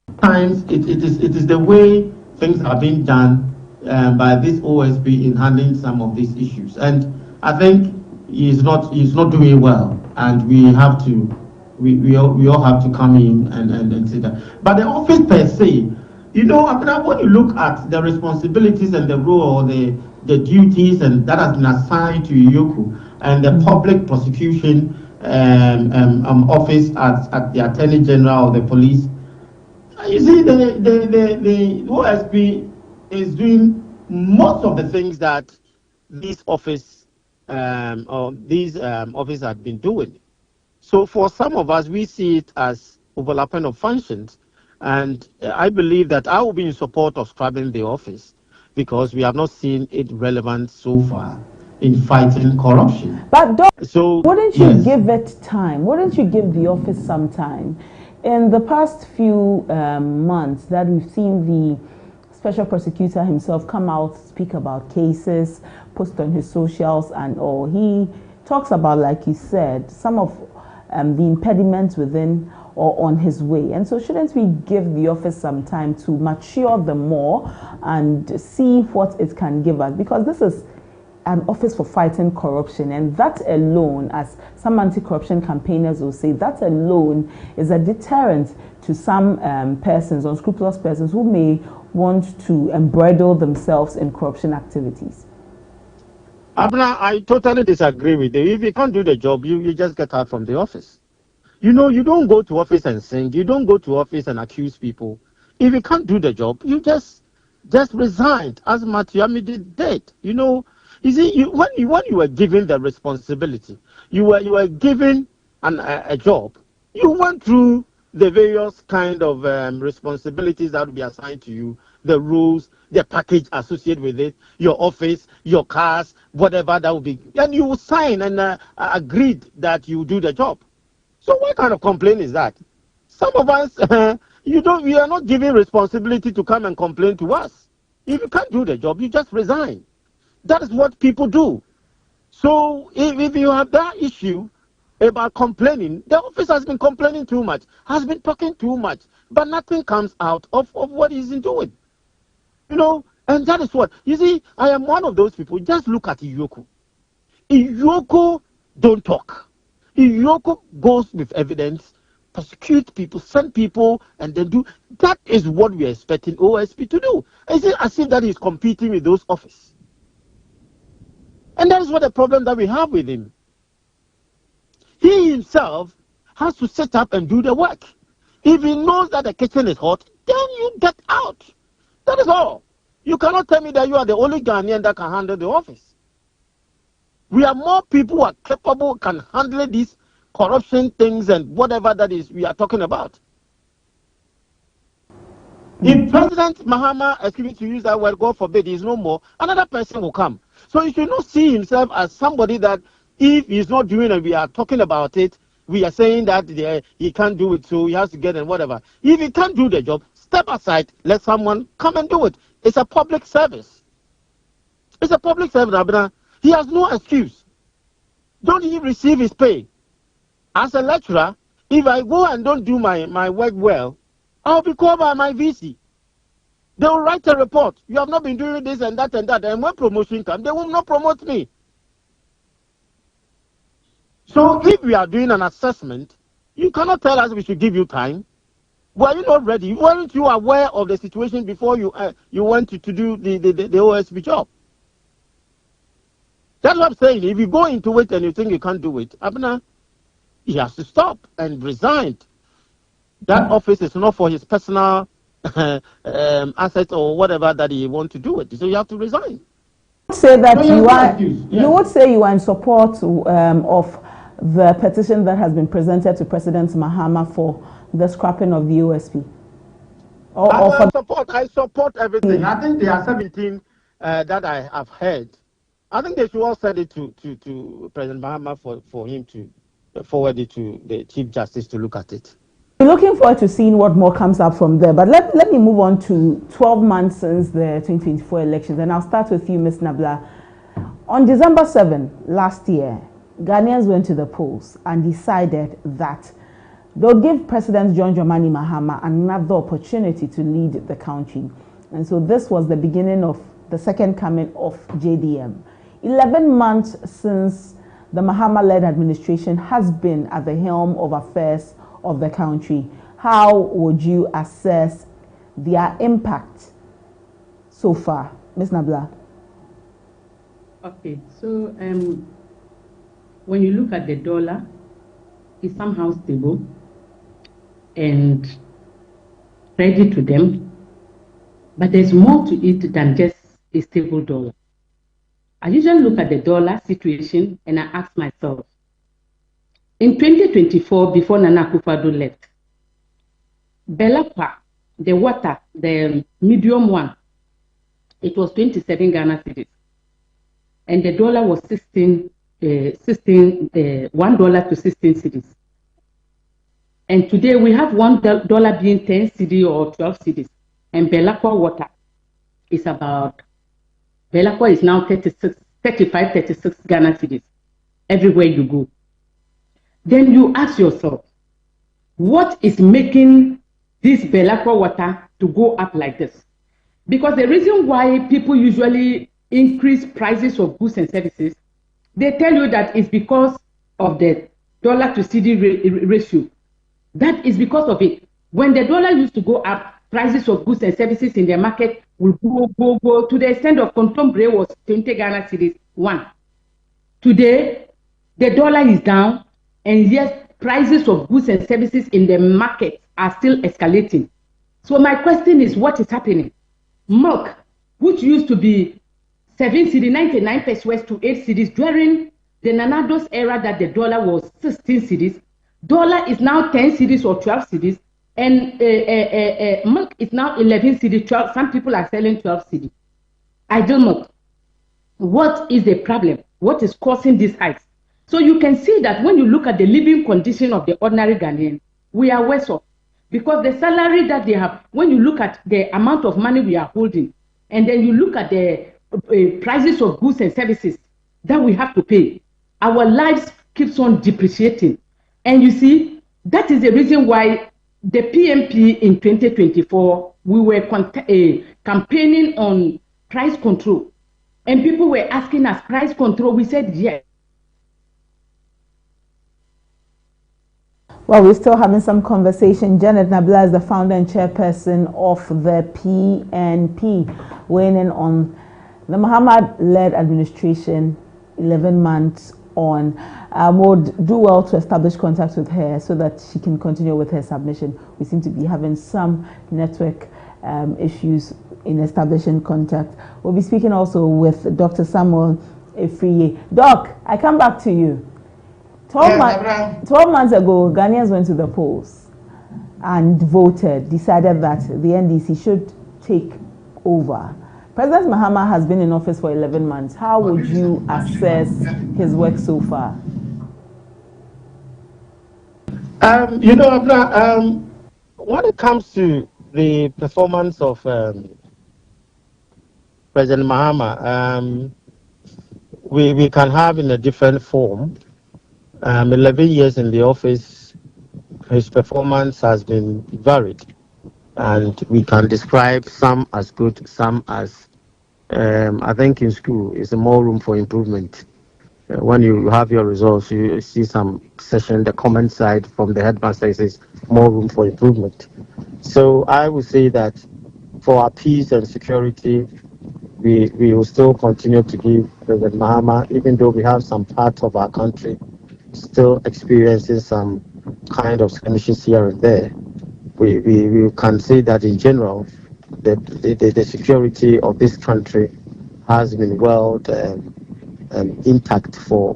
Sometimes it is the way things are being done by this OSP in handling some of these issues. And I think he's not doing well, and we have to we all have to come in and say that. But the office per se, you know, when you look at the responsibilities and the role, the duties and that has been assigned to Yoku and the public prosecution office at the Attorney General of the police, you see the OSP is doing most of the things that this office office had been doing. So for some of us, we see it as overlapping of functions, and I believe that I will be in support of scrubbing the office, because we have not seen it relevant so far in fighting corruption. But wouldn't you give it time? Wouldn't you give the office some time? In the past few months that we've seen the special prosecutor himself come out, speak about cases, post on his socials and all. He talks about, like he said, some of the impediments within or on his way. And so shouldn't we give the office some time to mature them more and see what it can give us? Because this is an office for fighting corruption, and that alone, as some anti-corruption campaigners will say, that alone is a deterrent to some persons, unscrupulous persons who may want to embroil themselves in corruption activities. Abna, I totally disagree with you. If you can't do the job, you just get out from the office. You know, you don't go to office and sing. You don't go to office and accuse people. If you can't do the job, you just resign, as Matthew Amidi did. You know, you see, when you were given the responsibility, you were given a job. You went through the various kind of responsibilities that would be assigned to you, the rules, the package associated with it, your office, your cars, whatever that would be, and you sign and agreed that you do the job. So what kind of complaint is that? Some of us, we are not given responsibility to come and complain to us. If you can't do the job, you just resign. That is what people do. So if you have that issue about complaining, the office has been complaining too much, has been talking too much, but nothing comes out of what he's doing. You know, and that is what, you see, I am one of those people. Just look at Iyoko. Iyoko don't talk. Iyoko goes with evidence, prosecute people, send people, and then do. That is what we are expecting OSP to do. Is it as if that is competing with those offices? And that is what the problem that we have with him. He himself has to set up and do the work. If he knows that the kitchen is hot, then you get out. That is all. You cannot tell me that you are the only Ghanaian that can handle the office. We are more people who are capable, can handle these corruption things and whatever that is we are talking about. If President Mahama, excuse me to use that word, God forbid, is no more, another person will come. So he should not see himself as somebody that if he's not doing it, we are talking about it, we are saying that he can't do it, so he has to get and whatever. If he can't do the job, step aside, let someone come and do it. It's a public service. It's a public service, Abena. He has no excuse. Don't he receive his pay? As a lecturer, if I go and don't do my work well, I'll be called by my VC. They will write a report. You have not been doing this and that and that. And when promotion comes, they will not promote me. So if we are doing an assessment, you cannot tell us we should give you time. Were you not ready? Weren't you aware of the situation before you went to do the OSP job? That's what I'm saying. If you go into it and you think you can't do it, Abena, he has to stop and resign. That office is not for his personal assets or whatever that he wants to do it. So you have to resign. Say that you would say you are in support of the petition that has been presented to President Mahama for the scrapping of the OSP. I support everything. I think there are 17 that I have heard. I think they should all send it to President Mahama for him to forward it to the Chief Justice to look at it. We're looking forward to seeing what more comes up from there. But let me move on to 12 months since the 2024 elections. And I'll start with you, Ms. Nabla. On December 7 last year, Ghanaians went to the polls and decided that they'll give President John Dramani Mahama another opportunity to lead the country. And so this was the beginning of the second coming of JDM. 11 months since the Mahama-led administration has been at the helm of affairs of the country. How would you assess their impact so far? Ms. Nabla. Okay, so when you look at the dollar, it's somehow stable and ready to them, but there's more to it than just a stable dollar. I usually look at the dollar situation and I ask myself, in 2024, before Nana Akufo-Addo left, Belapa, the water, the medium one, it was 27 Ghana cedis. And the dollar was $1 to 16 cedis. And today we have $1 being 10 cedi or 12 cedis. And Belapa water is about Belacqua is now 35, 36 Ghana cedis everywhere you go. Then you ask yourself, what is making this Belacqua water to go up like this? Because the reason why people usually increase prices of goods and services, they tell you that it's because of the dollar to CD ratio. That is because of it. When the dollar used to go up, prices of goods and services in the market will go to the extent of contemporary was 20 Ghana cedis, 1. Today, the dollar is down, and yet prices of goods and services in the market are still escalating. So my question is, what is happening? Milk, which used to be 7 cedis, 99 pesos to 8 cedis during the Nanado's era that the dollar was 16 cedis, dollar is now 10 cedis or 12 cedis, and milk is now 11 cedis, 12. Some people are selling 12 cedis. Idle milk. What is the problem? What is causing these hikes? So you can see that when you look at the living condition of the ordinary Ghanaian, we are worse off. Because the salary that they have, when you look at the amount of money we are holding, and then you look at the prices of goods and services that we have to pay, our lives keeps on depreciating. And you see, that is the reason why the PMP in 2024, we were campaigning on price control. And people were asking us, price control? We said yes. Well, we're still having some conversation. Janet Nabila is the founder and chairperson of the PNP, weighing in on the Muhammad-led administration, 11 months on. Would do well to establish contact with her so that she can continue with her submission. We seem to be having some network issues in establishing contact. We'll be speaking also with Dr. Samuel Efriye. Doc, I come back to you. 12 months ago, Ghanaians went to the polls and voted, decided that the NDC should take over. President Mahama has been in office for 11 months. How would you assess his work so far? You know, Abra, when it comes to the performance of President Mahama, we can have in a different form. 11 years in the office, his performance has been varied, and we can describe some as good, some as I think in school is more room for improvement. When you have your results, you see some session, the comment side from the headmaster says more room for improvement. So I would say that for our peace and security, we will still continue to give President Mahama, even though we have some parts of our country still experiencing some kind of skirmishes here and there. We can say that in general, the security of this country has been well intact for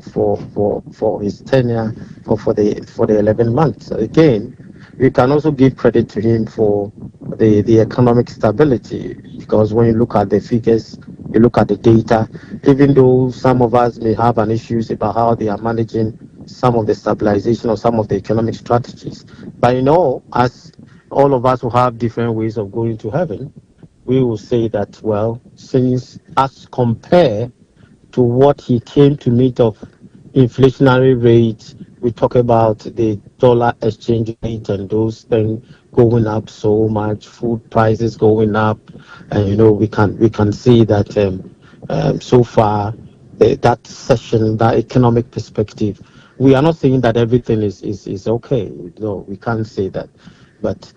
his tenure for the 11 months. Again, we can also give credit to him for the economic stability, because when you look at the figures, you look at the data, even though some of us may have an issues about how they are managing some of the stabilization or some of the economic strategies, but as all of us will have different ways of going to heaven, we will say that, well, since as compared to what he came to meet of inflationary rates, we talk about the dollar exchange rate and those things going up so much, food prices going up, and we can see that so far that session, that economic perspective, we are not saying that everything is okay. No, we can't say that, but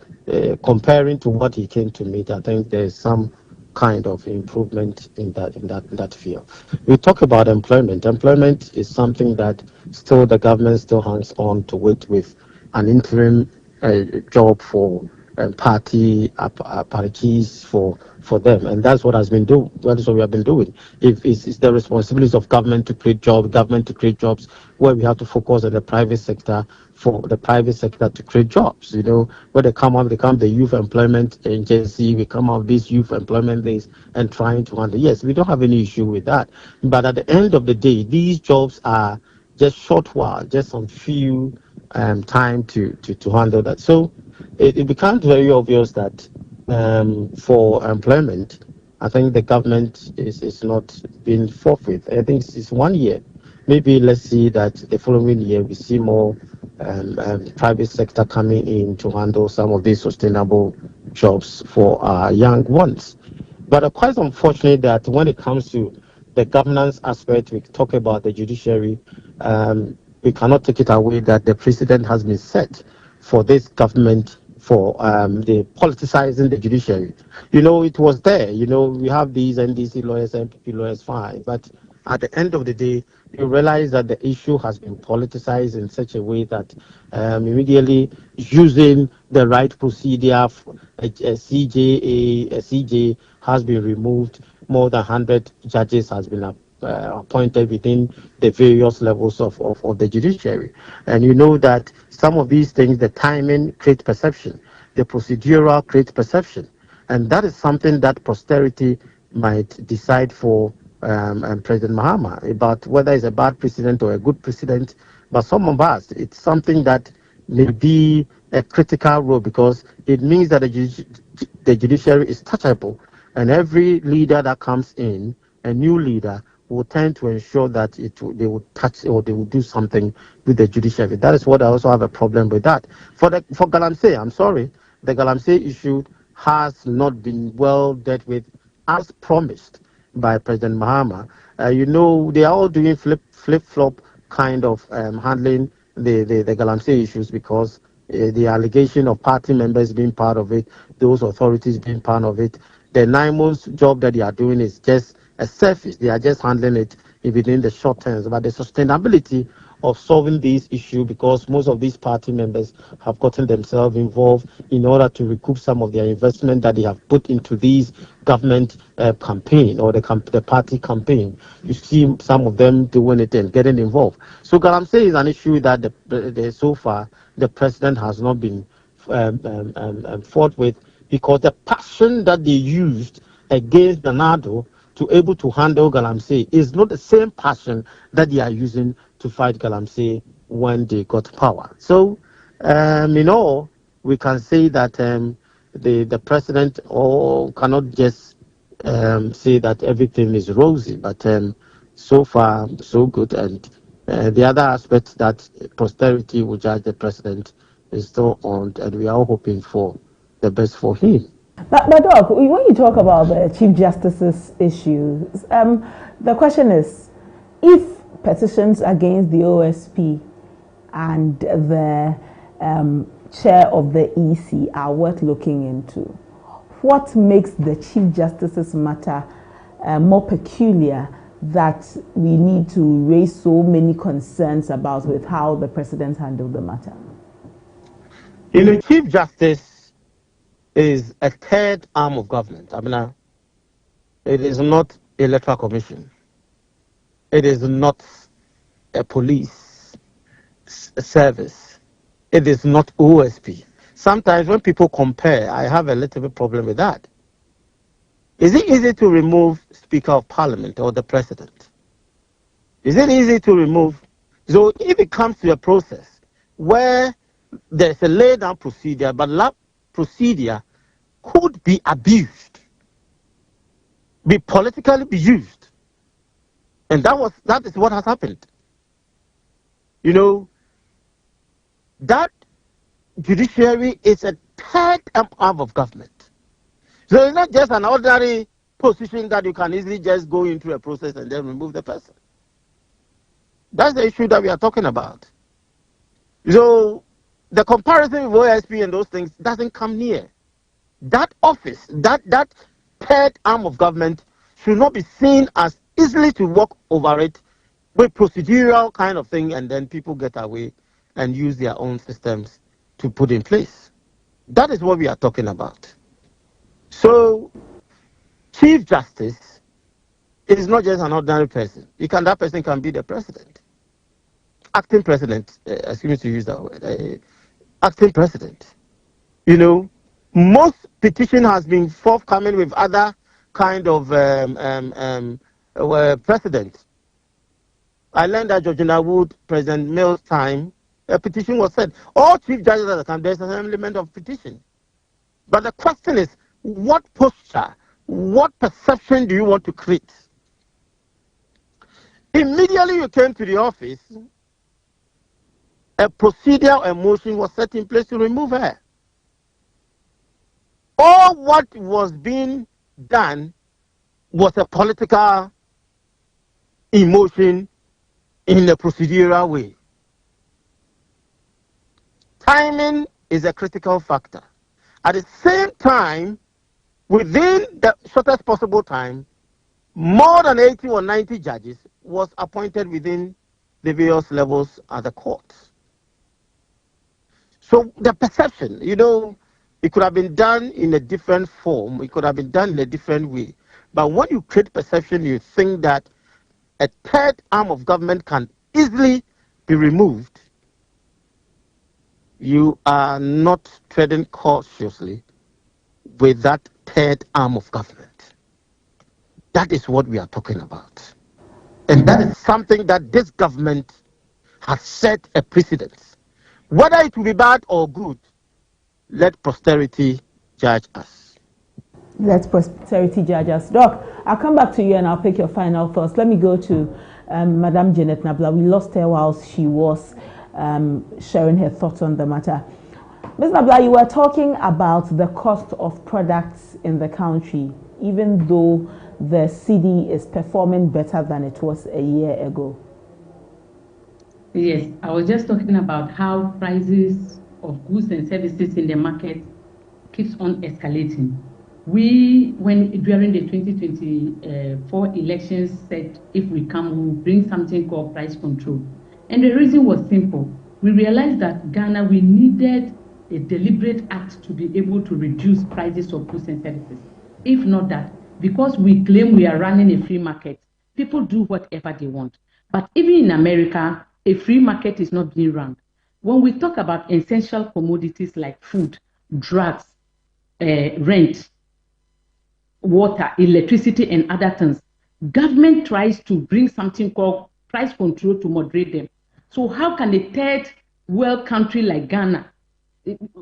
comparing to what he came to meet, I think there's some kind of improvement in that field. We talk about employment. Employment is something that still the government still hangs on to it with an interim job for party parties for them, and that's what has been doing. That is what we have been doing. If it's the responsibilities of government to create jobs, where we have to focus on the private sector, for the private sector to create jobs. Where they come the youth employment agency, we come out these youth employment days and trying to handle. Yes, we don't have any issue with that, but at the end of the day, these jobs are just short while, just some few time to handle that. So it becomes very obvious that for employment, I think the government is not being forthwith. I think it's 1 year. Maybe let's see that the following year we see more private sector coming in to handle some of these sustainable jobs for our young ones. But quite unfortunate that when it comes to the governance aspect, we talk about the judiciary, we cannot take it away that the precedent has been set for this government for the politicizing the judiciary. It was there. We have these NDC lawyers, MPP lawyers, fine. But at the end of the day, you realize that the issue has been politicized in such a way that immediately using the right procedure, a CJ has been removed. More than 100 judges has been appointed within the various levels of the judiciary. And you know that some of these things, the timing creates perception, the procedural creates perception. And that is something that posterity might decide for President Mahama about whether it's a bad president or a good president. But some of us, it's something that may be a critical role because it means that the judiciary is touchable. And every leader that comes in, a new leader, will tend to ensure that they will touch or they will do something with the judiciary. That is what I also have a problem with that. For Galamsey, I'm sorry, the Galamsey issue has not been well dealt with as promised by President Mahama. They are all doing flip-flop kind of handling the Galamsey issues because the allegation of party members being part of it, those authorities being part of it, the NIMO's job that they are doing is just a surface. They are just handling it within the short terms. But the sustainability of solving these issues, because most of these party members have gotten themselves involved in order to recoup some of their investment that they have put into these government campaign or the party campaign. You see some of them doing it and getting involved. So Galamsey is an issue that so far the president has not been fought with, because the passion that they used against Bernardo to able to handle Galamsey is not the same passion that they are using to fight Galamsey when they got power. So, in all, we can say that the president cannot just say that everything is rosy, but so far, so good. And the other aspect that posterity will judge the president is still on, and we are all hoping for the best for him. But Doc, when you talk about the Chief Justice's issue, the question is, if petitions against the OSP and the chair of the EC are worth looking into, what makes the Chief Justice's matter more peculiar that we need to raise so many concerns about with how the president handled the matter? Chief Justice is a third arm of government. ABENA. It is not electoral commission. It is not a police service. It is not OSP. Sometimes when people compare, I have a little bit problem with that. Is it easy to remove Speaker of Parliament or the President? Is it easy to remove? So if it comes to a process where there's a laid down procedure, but that procedure could be abused, be politically be used, and that is what has happened. That judiciary is a third arm of government. So it's not just an ordinary position that you can easily just go into a process and then remove the person. That's the issue that we are talking about. So the comparison with OSP and those things doesn't come near. That office, that third arm of government should not be seen as easily to walk over it with procedural kind of thing, and then people get away and use their own systems to put in place. That is what we are talking about. So, Chief Justice is not just an ordinary person. That person can be the president. Acting president, excuse me to use that word, acting president. Most petition has been forthcoming with other kind of precedent. I learned that Georgina Wood, President Mill's time, a petition was said. All chief judges at the time, there's an element of petition. But the question is, what posture What perception do you want to create? Immediately you came to the office, a procedure or motion was set in place to remove her. All what was being done was a political emotion in a procedural way. Timing is a critical factor. At the same time, within the shortest possible time, more than 80 or 90 judges was appointed within the various levels at the court. So the perception, it could have been done in a different form, it could have been done in a different way. But when you create perception, you think that a third arm of government can easily be removed, you are not treading cautiously with that third arm of government. That is what we are talking about. And that is something that this government has set a precedent. Whether it will be bad or good, let posterity judge us. Let posterity judge us. Doc, I'll come back to you and I'll pick your final thoughts. Let me go to Madam Janet Nabla. We lost her while she was sharing her thoughts on the matter. Ms. Nabla, you were talking about the cost of products in the country, even though the cedi is performing better than it was a year ago. Yes, I was just talking about how prices of goods and services in the market keeps on escalating. During the 2024 elections said if we come, we will bring something called price control. And the reason was simple. We realized that Ghana, we needed a deliberate act to be able to reduce prices of goods and services. If not that, because we claim we are running a free market, people do whatever they want. But even in America, a free market is not being run. When we talk about essential commodities like food, drugs, rent, water, electricity, and other things, government tries to bring something called price control to moderate them. So how can a third world country like Ghana,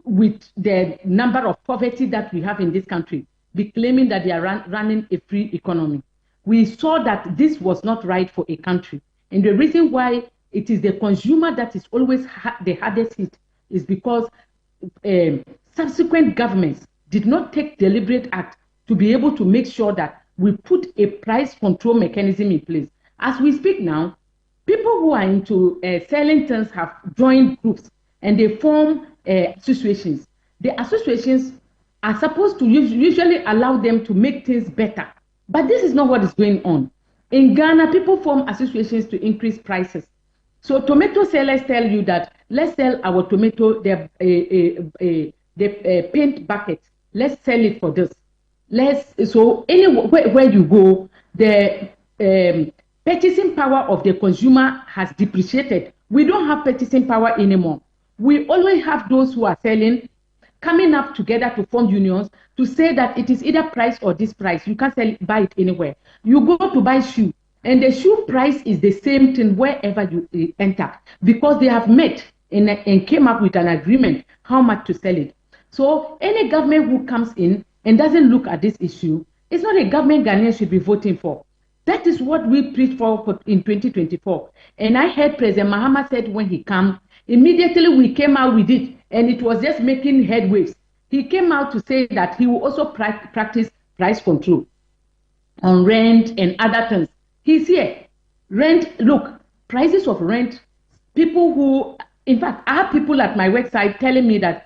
with the number of poverty that we have in this country, be claiming that they are running a free economy? We saw that this was not right for a country. And the reason why it is the consumer that is always the hardest hit is because subsequent governments did not take deliberate act to be able to make sure that we put a price control mechanism in place. As we speak now, people who are into selling things have joined groups and they form associations. The associations are supposed to usually allow them to make things better. But this is not what is going on. In Ghana, people form associations to increase prices. So tomato sellers tell you that let's sell our tomato, the paint bucket, let's sell it for this. So anywhere where you go, the purchasing power of the consumer has depreciated. We don't have purchasing power anymore. We always have those who are selling, coming up together to form unions to say that it is either price or this price. You can't buy it anywhere. You go to buy shoe, and the shoe price is the same thing wherever you enter, because they have met and came up with an agreement how much to sell it. So any government who comes in and doesn't look at this issue, it's not a government Ghanaians should be voting for. That is what we preach for in 2024. And I heard President Mahama said when he came, immediately we came out with it, and it was just making headways. He came out to say that he will also practice price control on rent and other things. He's here. Rent, look, prices of rent, people who, in fact, I have people at my website telling me that